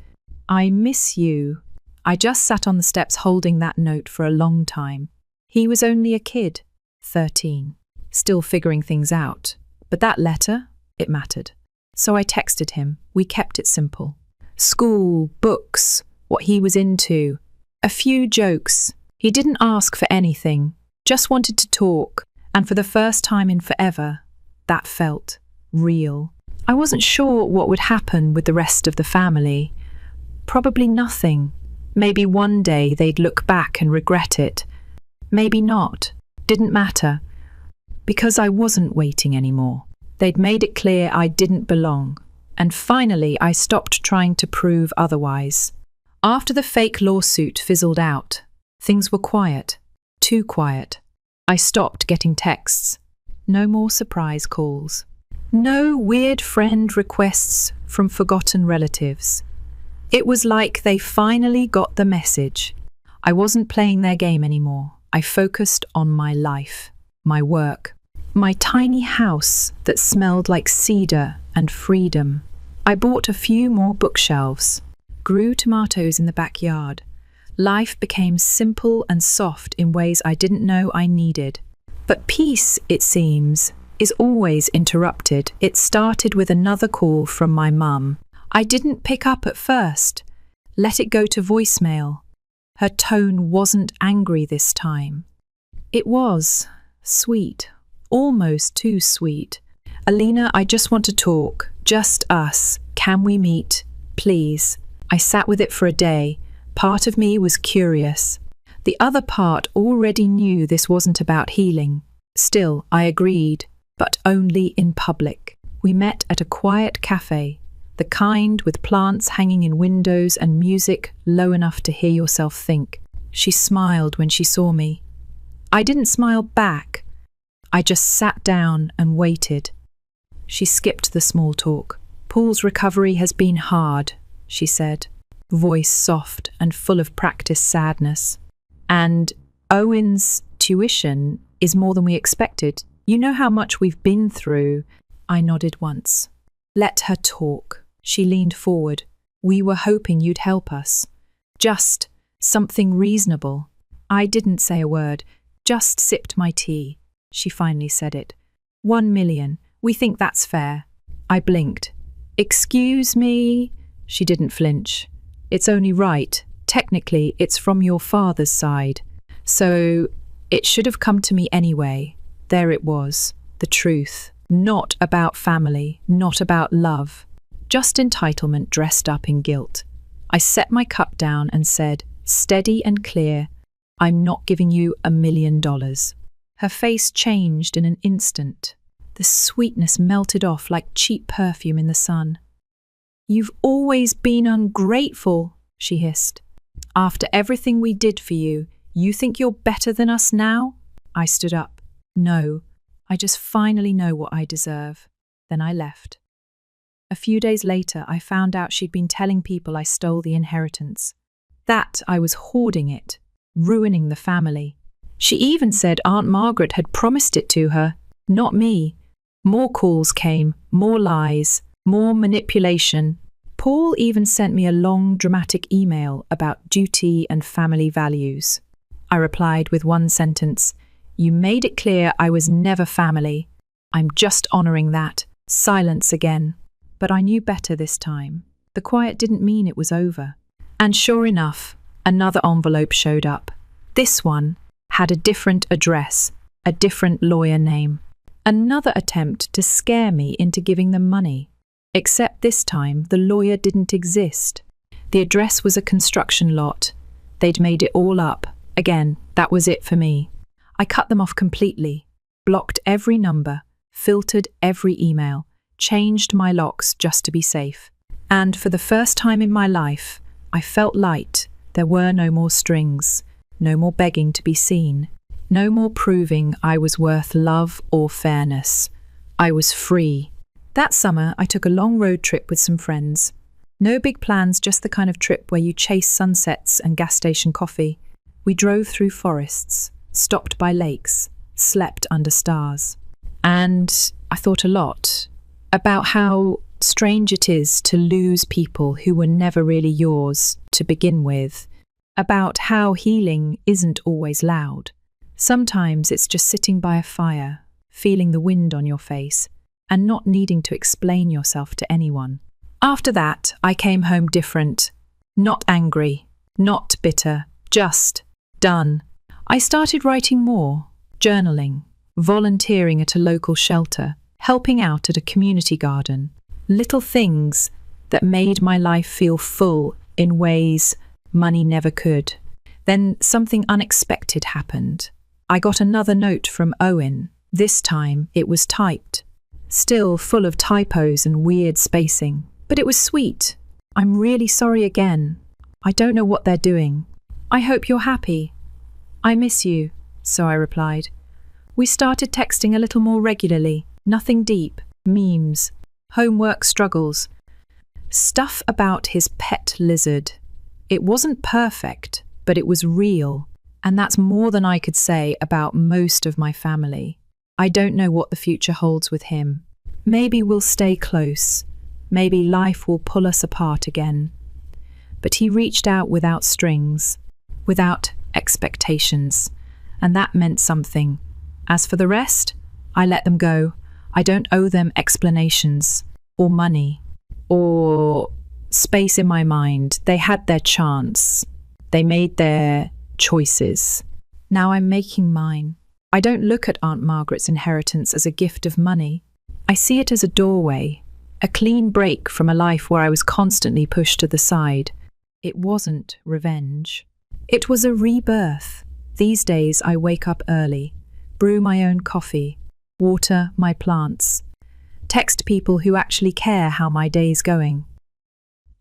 I miss you." I just sat on the steps holding that note for a long time. He was only a kid, 13, still figuring things out. But that letter, it mattered. So I texted him. We kept it simple. School, books, what he was into. A few jokes. He didn't ask for anything, just wanted to talk. And for the first time in forever, that felt real. I wasn't sure what would happen with the rest of the family. Probably nothing. Maybe one day they'd look back and regret it. Maybe not. Didn't matter. Because I wasn't waiting anymore. They'd made it clear I didn't belong. And finally, I stopped trying to prove otherwise. After the fake lawsuit fizzled out, things were quiet. Too quiet. I stopped getting texts. No more surprise calls. No weird friend requests from forgotten relatives. It was like they finally got the message. I wasn't playing their game anymore. I focused on my life, my work, my tiny house that smelled like cedar and freedom. I bought a few more bookshelves, grew tomatoes in the backyard. Life became simple and soft in ways I didn't know I needed. But peace, it seems, is always interrupted. It started with another call from my mum. I didn't pick up at first. Let it go to voicemail. Her tone wasn't angry this time. It was sweet, almost too sweet. "Alina, I just want to talk. Just us. Can we meet? Please." I sat with it for a day. Part of me was curious. The other part already knew this wasn't about healing. Still, I agreed, but only in public. We met at a quiet cafe. The kind with plants hanging in windows and music low enough to hear yourself think. She smiled when she saw me. I didn't smile back. I just sat down and waited. She skipped the small talk. "Paul's recovery has been hard," she said, voice soft and full of practiced sadness. "And Owen's tuition is more than we expected. You know how much we've been through." I nodded once. Let her talk. She leaned forward. "We were hoping you'd help us. Just something reasonable." I didn't say a word, just sipped my tea. She finally said it. "1 million. We think that's fair." I blinked. "Excuse me?" She didn't flinch. "It's only right. Technically, it's from your father's side. So it should have come to me anyway." There it was, the truth. Not about family, not about love. Just entitlement dressed up in guilt. I set my cup down and said, steady and clear, "I'm not giving you $1 million. Her face changed in an instant. The sweetness melted off like cheap perfume in the sun. "You've always been ungrateful," she hissed. "After everything we did for you, you think you're better than us now?" I stood up. "No, I just finally know what I deserve." Then I left. A few days later, I found out she'd been telling people I stole the inheritance. That I was hoarding it, ruining the family. She even said Aunt Margaret had promised it to her, not me. More calls came, more lies, more manipulation. Paul even sent me a long, dramatic email about duty and family values. I replied with one sentence, "You made it clear I was never family. I'm just honouring that." Silence again. But I knew better this time. The quiet didn't mean it was over. And sure enough, another envelope showed up. This one had a different address, a different lawyer name. Another attempt to scare me into giving them money. Except this time, the lawyer didn't exist. The address was a construction lot. They'd made it all up. Again, that was it for me. I cut them off completely, blocked every number, filtered every email, changed my locks just to be safe. And for the first time in my life, I felt light. There were no more strings, no more begging to be seen, no more proving I was worth love or fairness. I was free. That summer, I took a long road trip with some friends. No big plans, just the kind of trip where you chase sunsets and gas station coffee. We drove through forests, stopped by lakes, slept under stars. And I thought a lot about how strange it is to lose people who were never really yours to begin with, about how healing isn't always loud. Sometimes it's just sitting by a fire, feeling the wind on your face, and not needing to explain yourself to anyone. After that, I came home different, not angry, not bitter, just done. I started writing more, journaling, volunteering at a local shelter, helping out at a community garden. Little things that made my life feel full in ways money never could. Then something unexpected happened. I got another note from Owen. This time it was typed. Still full of typos and weird spacing. But it was sweet. "I'm really sorry again. I don't know what they're doing. I hope you're happy. I miss you," so I replied. We started texting a little more regularly. Nothing deep. Memes. Homework struggles. Stuff about his pet lizard. It wasn't perfect, but it was real. And that's more than I could say about most of my family. I don't know what the future holds with him. Maybe we'll stay close. Maybe life will pull us apart again. But he reached out without strings, without expectations, and that meant something. As for the rest, I let them go. I don't owe them explanations, or money, or space in my mind. They had their chance. They made their choices. Now I'm making mine. I don't look at Aunt Margaret's inheritance as a gift of money. I see it as a doorway, a clean break from a life where I was constantly pushed to the side. It wasn't revenge. It was a rebirth. These days I wake up early, brew my own coffee, water my plants, text people who actually care how my day's going.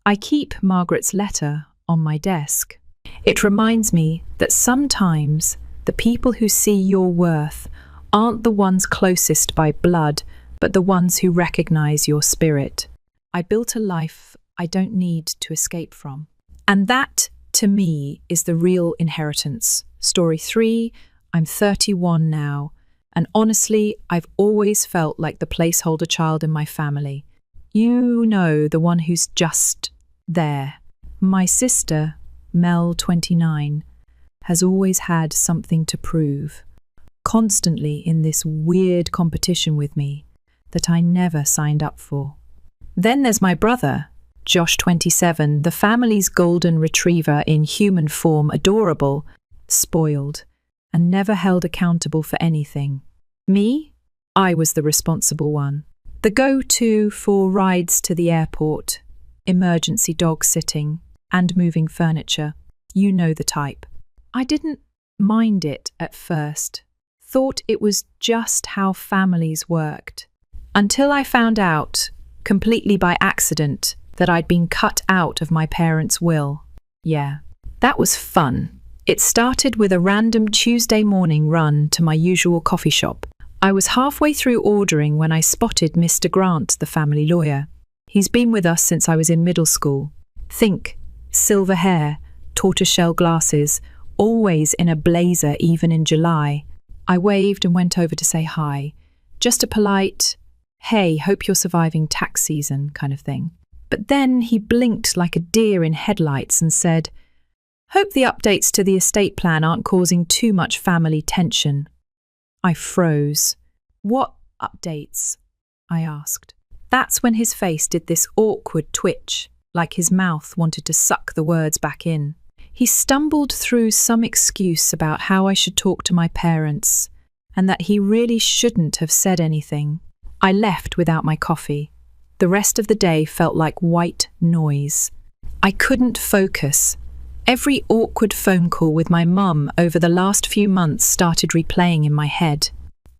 I keep Margaret's letter on my desk. It reminds me that sometimes the people who see your worth aren't the ones closest by blood, but the ones who recognize your spirit. I built a life I don't need to escape from. And that, to me, is the real inheritance. Story 3, I'm 31 now, and honestly, I've always felt like the placeholder child in my family. You know, the one who's just there. My sister, Mel, 29, has always had something to prove, constantly in this weird competition with me that I never signed up for. Then there's my brother, Josh, 27, the family's golden retriever in human form, adorable, spoiled, and never held accountable for anything. Me? I was the responsible one. The go-to for rides to the airport, emergency dog sitting, and moving furniture. You know the type. I didn't mind it at first. Thought it was just how families worked. Until I found out, completely by accident, that I'd been cut out of my parents' will. Yeah, that was fun. It started with a random Tuesday morning run to my usual coffee shop. I was halfway through ordering when I spotted Mr. Grant, the family lawyer. He's been with us since I was in middle school. Think, silver hair, tortoiseshell glasses, always in a blazer even in July. I waved and went over to say hi. Just a polite, "Hey, hope you're surviving tax season" kind of thing. But then he blinked like a deer in headlights and said, "Hope the updates to the estate plan aren't causing too much family tension." I froze. "What updates?" I asked. That's when his face did this awkward twitch, like his mouth wanted to suck the words back in. He stumbled through some excuse about how I should talk to my parents, and that he really shouldn't have said anything. I left without my coffee. The rest of the day felt like white noise. I couldn't focus. Every awkward phone call with my mum over the last few months started replaying in my head.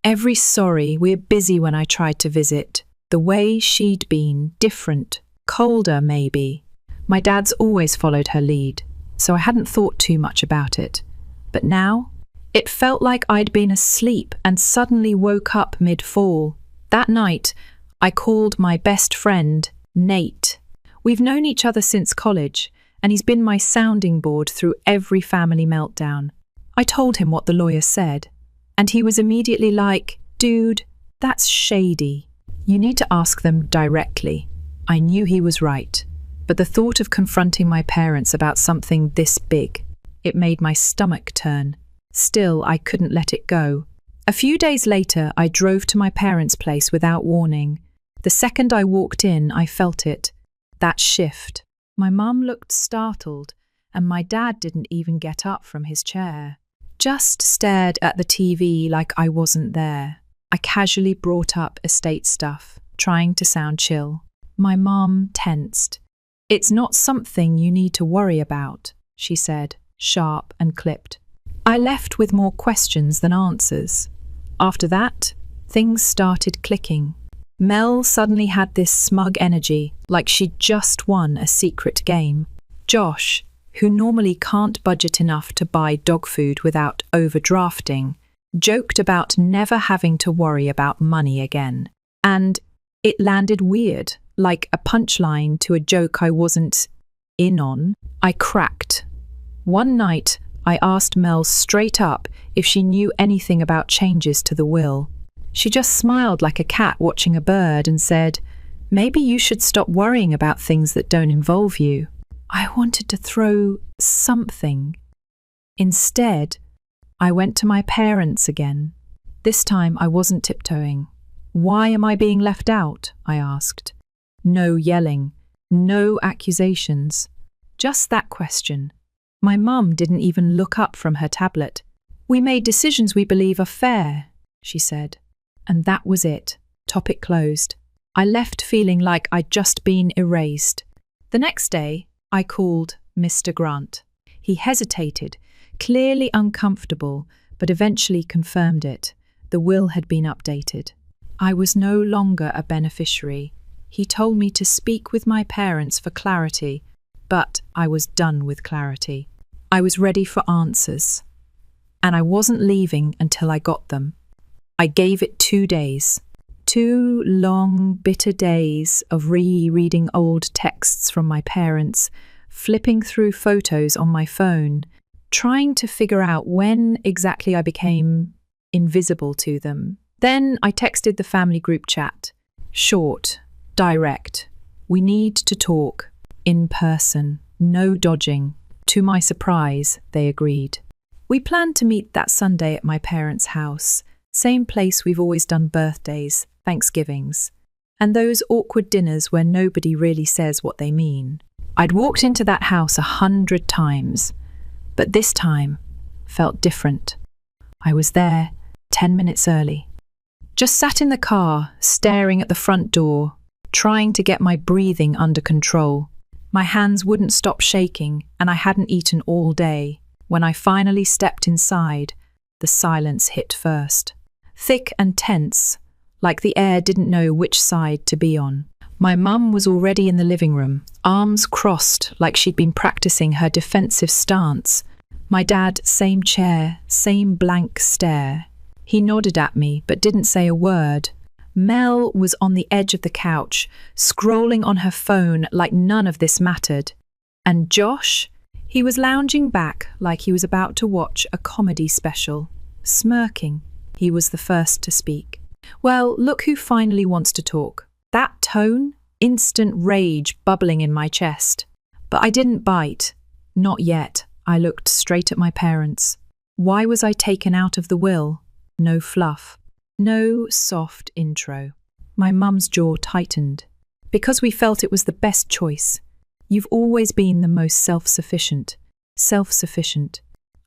Every "sorry, we're busy" when I tried to visit. The way she'd been, different, colder maybe. My dad's always followed her lead, so I hadn't thought too much about it. But now, it felt like I'd been asleep and suddenly woke up mid-fall. That night, I called my best friend, Nate. We've known each other since college, and he's been my sounding board through every family meltdown. I told him what the lawyer said, and he was immediately like, "Dude, that's shady. You need to ask them directly." I knew he was right, but the thought of confronting my parents about something this big, it made my stomach turn. Still, I couldn't let it go. A few days later, I drove to my parents' place without warning. The second I walked in, I felt it. That shift. My mum looked startled, and my dad didn't even get up from his chair. Just stared at the TV like I wasn't there. I casually brought up estate stuff, trying to sound chill. My mum tensed. "It's not something you need to worry about," she said, sharp and clipped. I left with more questions than answers. After that, things started clicking. Mel suddenly had this smug energy, like she'd just won a secret game. Josh, who normally can't budget enough to buy dog food without overdrafting, joked about never having to worry about money again. And it landed weird, like a punchline to a joke I wasn't in on. I cracked. One night, I asked Mel straight up if she knew anything about changes to the will. She just smiled like a cat watching a bird and said, "Maybe you should stop worrying about things that don't involve you." I wanted to throw something. Instead, I went to my parents again. This time I wasn't tiptoeing. "Why am I being left out?" I asked. No yelling, no accusations, just that question. My mum didn't even look up from her tablet. "We made decisions we believe are fair," she said. And that was it. Topic closed. I left feeling like I'd just been erased. The next day, I called Mr. Grant. He hesitated, clearly uncomfortable, but eventually confirmed it. The will had been updated. I was no longer a beneficiary. He told me to speak with my parents for clarity, but I was done with clarity. I was ready for answers, and I wasn't leaving until I got them. I gave it 2 days. 2 long, bitter days of rereading old texts from my parents, flipping through photos on my phone, trying to figure out when exactly I became invisible to them. Then I texted the family group chat. Short, direct. "We need to talk. In person. No dodging." To my surprise, they agreed. We planned to meet that Sunday at my parents' house. Same place we've always done birthdays, Thanksgivings, and those awkward dinners where nobody really says what they mean. I'd walked into that house 100 times, but this time felt different. I was there 10 minutes early. Just sat in the car, staring at the front door, trying to get my breathing under control. My hands wouldn't stop shaking, and I hadn't eaten all day. When I finally stepped inside, the silence hit first. Thick and tense, like the air didn't know which side to be on. My mum was already in the living room, arms crossed like she'd been practicing her defensive stance. My dad, same chair, same blank stare. He nodded at me, but didn't say a word. Mel was on the edge of the couch, scrolling on her phone like none of this mattered. And Josh? He was lounging back like he was about to watch a comedy special. Smirking, he was the first to speak. Well, look who finally wants to talk. That tone? Instant rage bubbling in my chest. But I didn't bite. Not yet. I looked straight at my parents. Why was I taken out of the will? No fluff. No soft intro. My mum's jaw tightened. Because we felt it was the best choice. You've always been the most self-sufficient. Self-sufficient.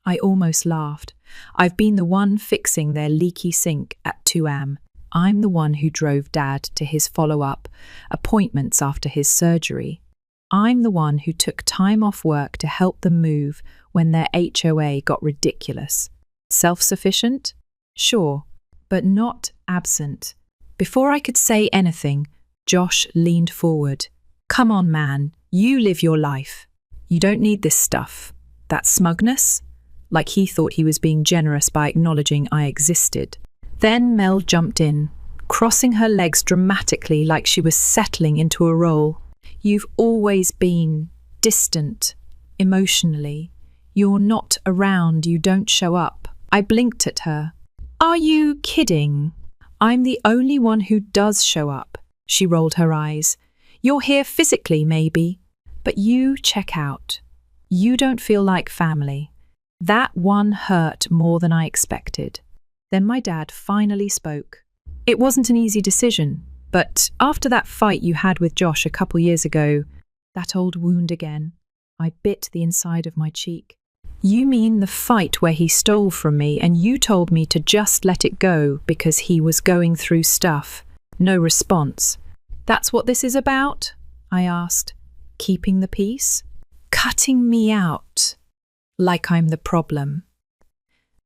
I almost laughed. I've been the one fixing their leaky sink at 2 a.m. I'm the one who drove Dad to his follow-up appointments after his surgery. I'm the one who took time off work to help them move when their HOA got ridiculous. Self-sufficient? Sure, but not absent. Before I could say anything, Josh leaned forward. Come on, man. You live your life. You don't need this stuff. That smugness? Like he thought he was being generous by acknowledging I existed. Then Mel jumped in, crossing her legs dramatically like she was settling into a role. You've always been distant, emotionally. You're not around, you don't show up. I blinked at her. Are you kidding? I'm the only one who does show up. She rolled her eyes. You're here physically, maybe. But you check out. You don't feel like family. That one hurt more than I expected. Then my dad finally spoke. It wasn't an easy decision, but after that fight you had with Josh a couple years ago, that old wound again, I bit the inside of my cheek. You mean the fight where he stole from me and you told me to just let it go because he was going through stuff? No response. That's what this is about? I asked. Keeping the peace? Cutting me out. Like I'm the problem.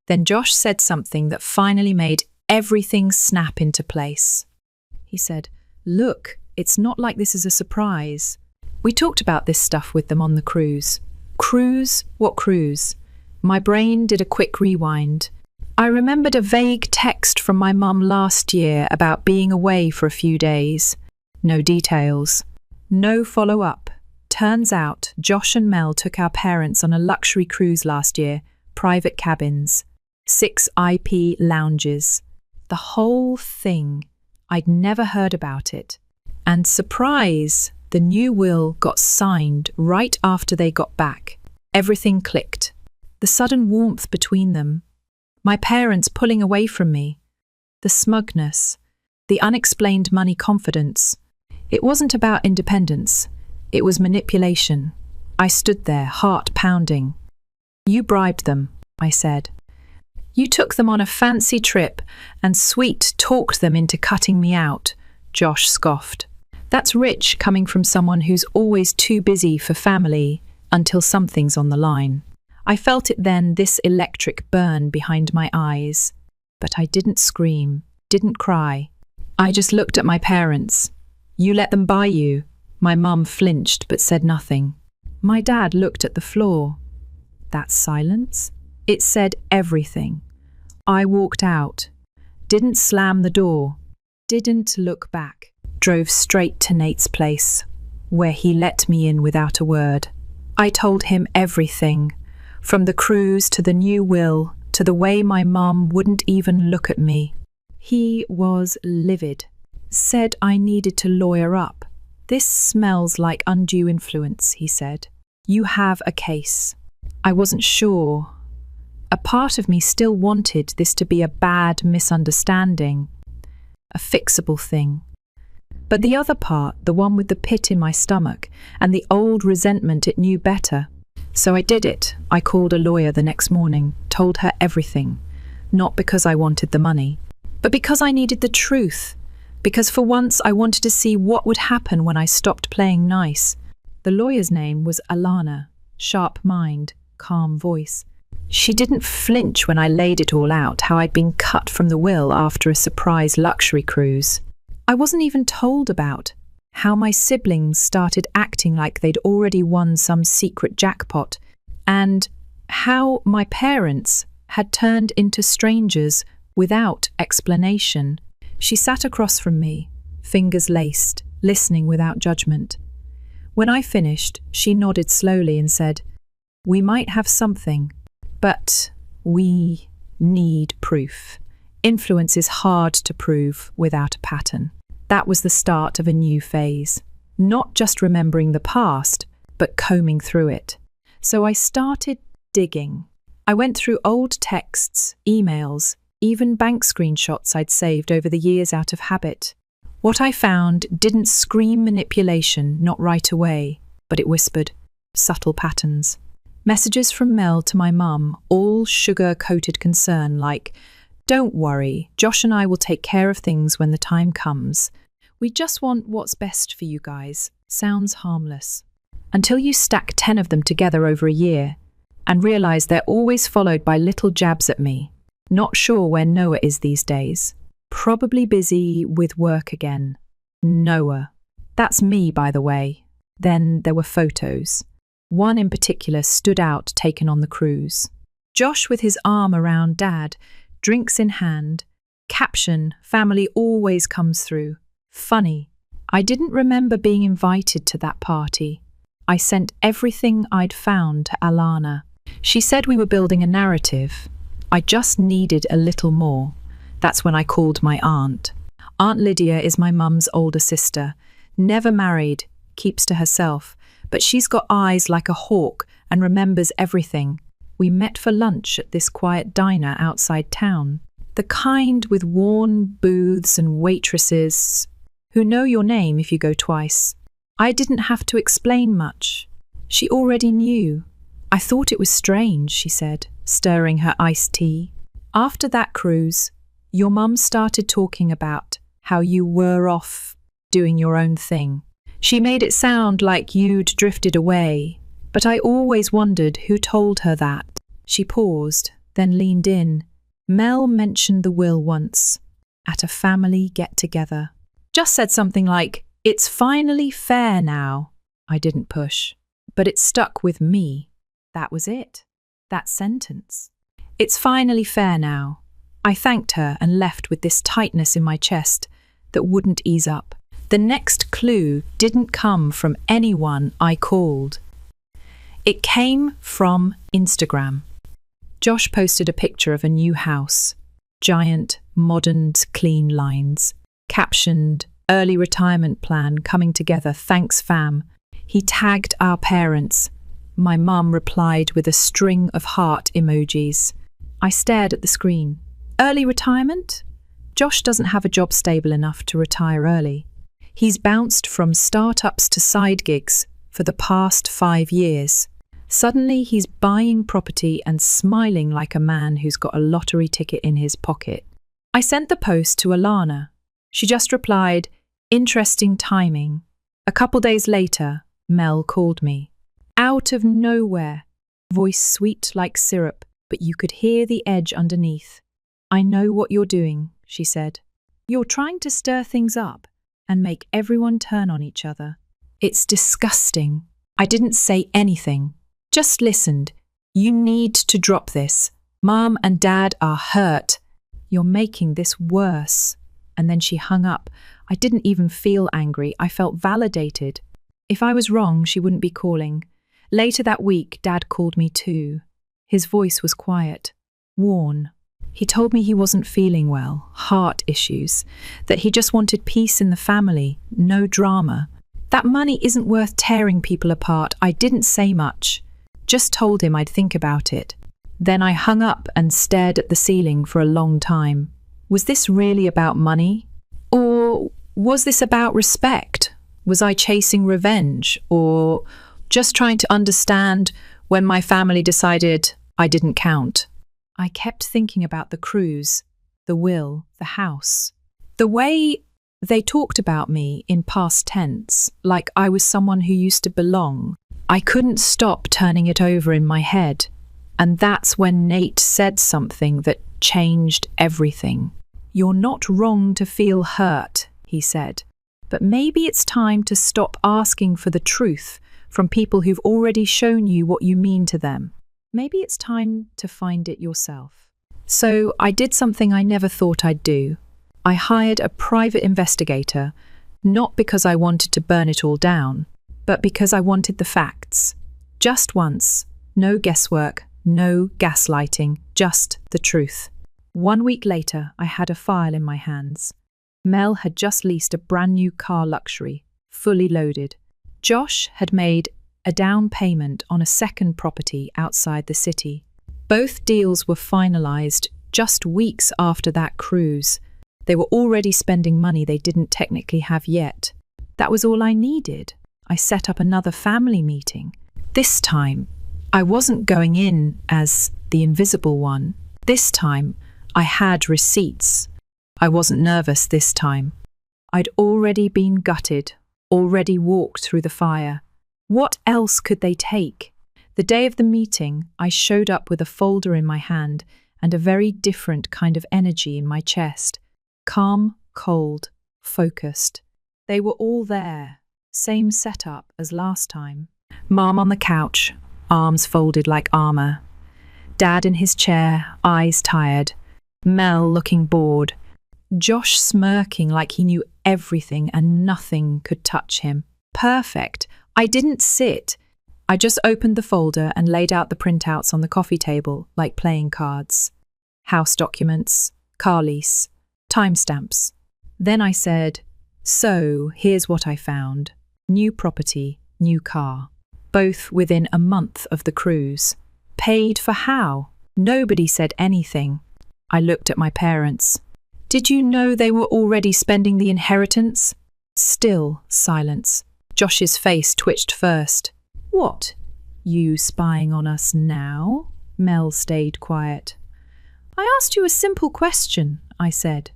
Then Josh said something that finally made everything snap into place. He said, look, it's not like this is a surprise. We talked about this stuff with them on the cruise. Cruise? What cruise? My brain did a quick rewind. I remembered a vague text from my mum last year about being away for a few days. No details. No follow-up. Turns out Josh and Mel took our parents on a luxury cruise last year, private cabins, 6 IP lounges. The whole thing. I'd never heard about it. And surprise, the new will got signed right after they got back. Everything clicked. The sudden warmth between them. My parents pulling away from me. The smugness. The unexplained money confidence. It wasn't about independence. It was manipulation. I stood there, heart pounding. You bribed them, I said. You took them on a fancy trip and sweet talked them into cutting me out, Josh scoffed. That's rich coming from someone who's always too busy for family until something's on the line. I felt it then, this electric burn behind my eyes. But I didn't scream, didn't cry. I just looked at my parents. You let them buy you. My mum flinched but said nothing. My dad looked at the floor. That silence? It said everything. I walked out. Didn't slam the door. Didn't look back. Drove straight to Nate's place, where he let me in without a word. I told him everything, from the cruise to the new will to the way my mum wouldn't even look at me. He was livid. Said I needed to lawyer up. This smells like undue influence, he said. You have a case. I wasn't sure. A part of me still wanted this to be a bad misunderstanding, a fixable thing. But the other part, the one with the pit in my stomach and the old resentment, it knew better. So I did it. I called a lawyer the next morning, told her everything. Not because I wanted the money, but because I needed the truth. Because for once I wanted to see what would happen when I stopped playing nice. The lawyer's name was Alana, sharp mind, calm voice. She didn't flinch when I laid it all out, how I'd been cut from the will after a surprise luxury cruise. I wasn't even told about how my siblings started acting like they'd already won some secret jackpot, and how my parents had turned into strangers without explanation. She sat across from me, fingers laced, listening without judgment. When I finished, she nodded slowly and said, We might have something, but we need proof. Influence is hard to prove without a pattern. That was the start of a new phase. Not just remembering the past, but combing through it. So I started digging. I went through old texts, emails, even bank screenshots I'd saved over the years out of habit. What I found didn't scream manipulation, not right away, but it whispered subtle patterns. Messages from Mel to my mum, all sugar-coated concern like, "Don't worry, Josh and I will take care of things when the time comes. We just want what's best for you guys." Sounds harmless. Until you stack 10 of them together over a year and realize they're always followed by little jabs at me. Not sure where Noah is these days. Probably busy with work again. Noah. That's me, by the way. Then there were photos. One in particular stood out, taken on the cruise. Josh with his arm around Dad, drinks in hand. Caption, "Family always comes through." Funny. I didn't remember being invited to that party. I sent everything I'd found to Alana. She said we were building a narrative. I just needed a little more. That's when I called my aunt. Aunt Lydia is my mum's older sister. Never married, keeps to herself, but she's got eyes like a hawk and remembers everything. We met for lunch at this quiet diner outside town. The kind with worn booths and waitresses who know your name if you go twice. I didn't have to explain much. She already knew. "I thought it was strange," she said, stirring her iced tea. "After that cruise, your mum started talking about how you were off doing your own thing. She made it sound like you'd drifted away, but I always wondered who told her that." She paused, then leaned in. "Mel mentioned the will once, at a family get-together. Just said something like, 'It's finally fair now.' I didn't push, but it stuck with me. That was it. That sentence. It's finally fair now. I thanked her and left with this tightness in my chest that wouldn't ease up. The next clue didn't come from anyone I called. It came from Instagram. Josh posted a picture of a new house. Giant, modern, clean lines. Captioned, "Early retirement plan coming together, thanks fam." He tagged our parents. My mum replied with a string of heart emojis. I stared at the screen. Early retirement? Josh doesn't have a job stable enough to retire early. He's bounced from startups to side gigs for the past 5 years. Suddenly he's buying property and smiling like a man who's got a lottery ticket in his pocket. I sent the post to Alana. She just replied, "Interesting timing." A couple days later, Mel called me. Out of nowhere, voice sweet like syrup, but you could hear the edge underneath. "I know what you're doing," she said. "You're trying to stir things up and make everyone turn on each other. It's disgusting." I didn't say anything, just listened. "You need to drop this. Mom and Dad are hurt. You're making this worse." And then she hung up. I didn't even feel angry. I felt validated. If I was wrong, she wouldn't be calling. Later that week, Dad called me too. His voice was quiet, worn. He told me he wasn't feeling well, heart issues, that he just wanted peace in the family, no drama. That money isn't worth tearing people apart. I didn't say much, just told him I'd think about it. Then I hung up and stared at the ceiling for a long time. Was this really about money? Or was this about respect? Was I chasing revenge? Or just trying to understand when my family decided I didn't count? I kept thinking about the cruise, the will, the house. The way they talked about me in past tense, like I was someone who used to belong. I couldn't stop turning it over in my head. And that's when Nate said something that changed everything. "You're not wrong to feel hurt," he said. "But maybe it's time to stop asking for the truth from people who've already shown you what you mean to them. Maybe it's time to find it yourself." So I did something I never thought I'd do. I hired a private investigator, not because I wanted to burn it all down, but because I wanted the facts. Just once, No guesswork, no gaslighting, just the truth. 1 week later, I had a file in my hands. Mel had just leased a brand new car luxury, fully loaded. Josh had made a down payment on a second property outside the city. Both deals were finalized just weeks after that cruise. They were already spending money they didn't technically have yet. That was all I needed. I set up another family meeting. This time, I wasn't going in as the invisible one. This time, I had receipts. I wasn't nervous this time. I'd already been gutted, already walked through the fire. What else could they take? The day of the meeting, I showed up with a folder in my hand and a very different kind of energy in my chest. Calm, cold, focused. They were all there. Same setup as last time. Mom on the couch, arms folded like armor. Dad in his chair, eyes tired. Mel looking bored. Josh smirking like he knew everything and nothing could touch him. Perfect. I didn't sit. I just opened the folder and laid out the printouts on the coffee table like playing cards. House documents, car lease, timestamps. Then I said, so here's what I found. New property, new car. Both within a month of the cruise. Paid for how? Nobody said anything. I looked at my parents. Did you know they were already spending the inheritance? Still silence. Josh's face twitched first. What? You spying on us now? Mel stayed quiet. I asked you a simple question, I said.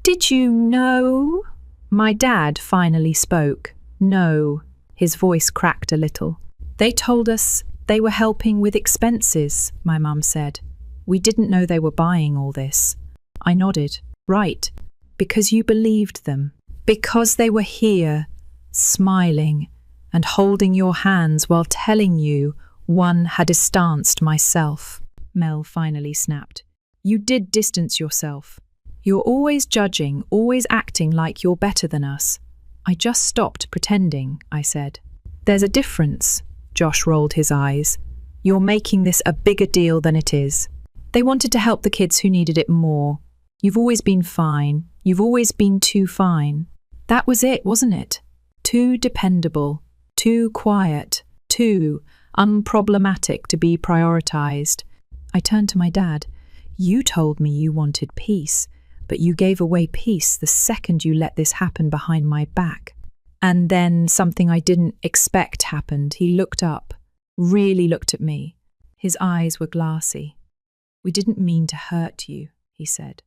Did you know? My dad finally spoke. No. His voice cracked a little. They told us they were helping with expenses, my mum said. We didn't know they were buying all this. I nodded. Right. Because you believed them. Because they were here, smiling and holding your hands while telling you one had distanced myself. Mel finally snapped. You did distance yourself. You're always judging, always acting like you're better than us. I just stopped pretending, I said. There's a difference, Josh rolled his eyes. You're making this a bigger deal than it is. They wanted to help the kids who needed it more. You've always been fine. You've always been too fine. That was it, wasn't it? Too dependable, too quiet, too unproblematic to be prioritized. I turned to my dad. You told me you wanted peace, but you gave away peace the second you let this happen behind my back. And then something I didn't expect happened. He looked up, really looked at me. His eyes were glassy. We didn't mean to hurt you, he said.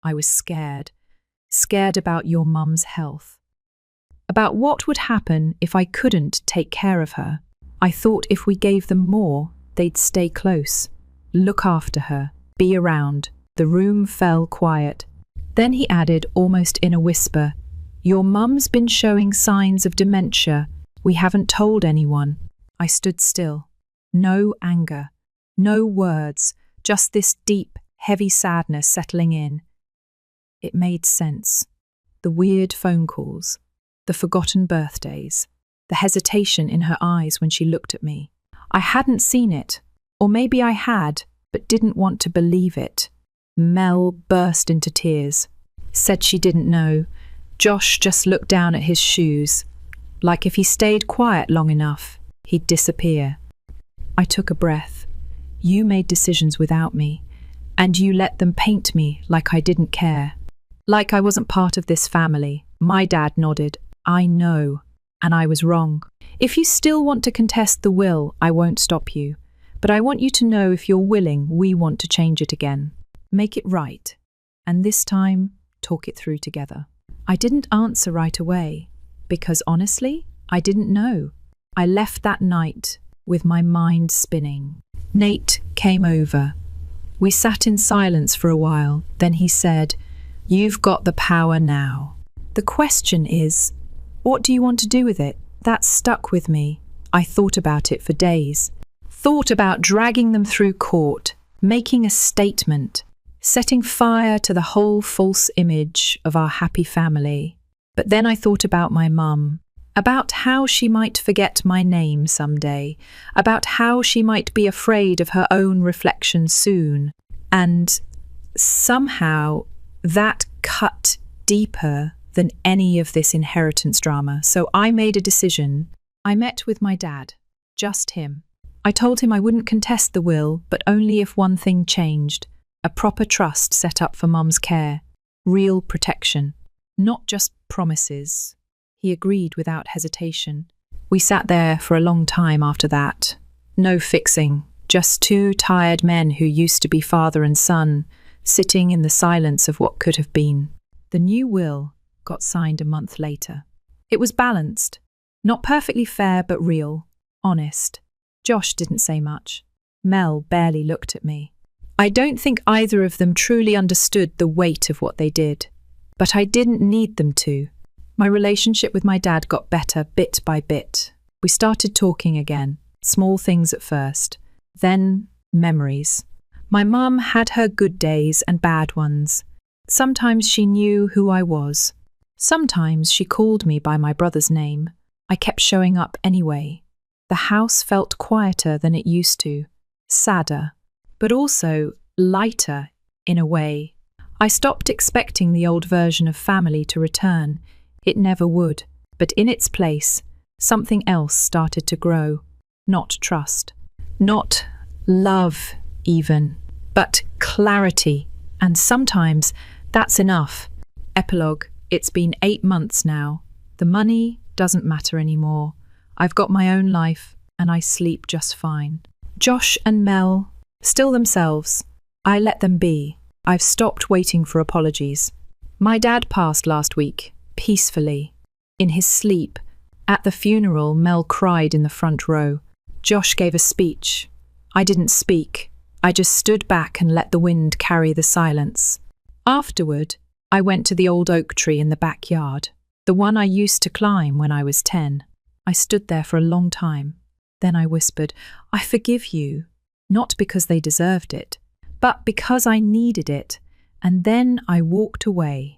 I was scared. Scared about your mum's health. About what would happen if I couldn't take care of her. I thought if we gave them more, they'd stay close. Look after her. Be around. The room fell quiet. Then he added, almost in a whisper, Your mum's been showing signs of dementia. We haven't told anyone. I stood still. No anger. No words. Just this deep, heavy sadness settling in. It made sense. The weird phone calls. The forgotten birthdays. The hesitation in her eyes when she looked at me. I hadn't seen it. Or maybe I had, but didn't want to believe it. Mel burst into tears. Said she didn't know. Josh just looked down at his shoes. Like if he stayed quiet long enough, he'd disappear. I took a breath. You made decisions without me, and you let them paint me like I didn't care. Like I wasn't part of this family. My dad nodded. I know, and I was wrong. If you still want to contest the will, I won't stop you. But I want you to know if you're willing, we want to change it again. Make it right. And this time, talk it through together. I didn't answer right away, because honestly, I didn't know. I left that night with my mind spinning. Nate came over. We sat in silence for a while. Then he said, You've got the power now. The question is, what do you want to do with it? That stuck with me. I thought about it for days. Thought about dragging them through court, making a statement, setting fire to the whole false image of our happy family. But then I thought about my mum, about how she might forget my name someday, about how she might be afraid of her own reflection soon. And somehow that cut deeper than any of this inheritance drama. So I made a decision. I met with my dad, just him. I told him I wouldn't contest the will, but only if one thing changed. A proper trust set up for Mum's care. Real protection. Not just promises. He agreed without hesitation. We sat there for a long time after that. No fixing, just two tired men who used to be father and son, sitting in the silence of what could have been. The new will got signed a month later. It was balanced. Not perfectly fair, but real. Honest. Josh didn't say much. Mel barely looked at me. I don't think either of them truly understood the weight of what they did. But I didn't need them to. My relationship with my dad got better bit by bit. We started talking again, small things at first, then memories. My mum had her good days and bad ones. Sometimes she knew who I was. Sometimes she called me by my brother's name. I kept showing up anyway. The house felt quieter than it used to, sadder, but also lighter in a way. I stopped expecting the old version of family to return. It never would, but in its place, something else started to grow. Not trust, not love even, but clarity. And sometimes that's enough. Epilogue. It's been 8 months now. The money doesn't matter anymore. I've got my own life and I sleep just fine. Josh and Mel, still themselves. I let them be. I've stopped waiting for apologies. My dad passed last week. Peacefully. In his sleep. At the funeral, Mel cried in the front row. Josh gave a speech. I didn't speak. I just stood back and let the wind carry the silence. Afterward, I went to the old oak tree in the backyard, the one I used to climb when I was 10. I stood there for a long time. Then I whispered, I forgive you, not because they deserved it, but because I needed it. And then I walked away.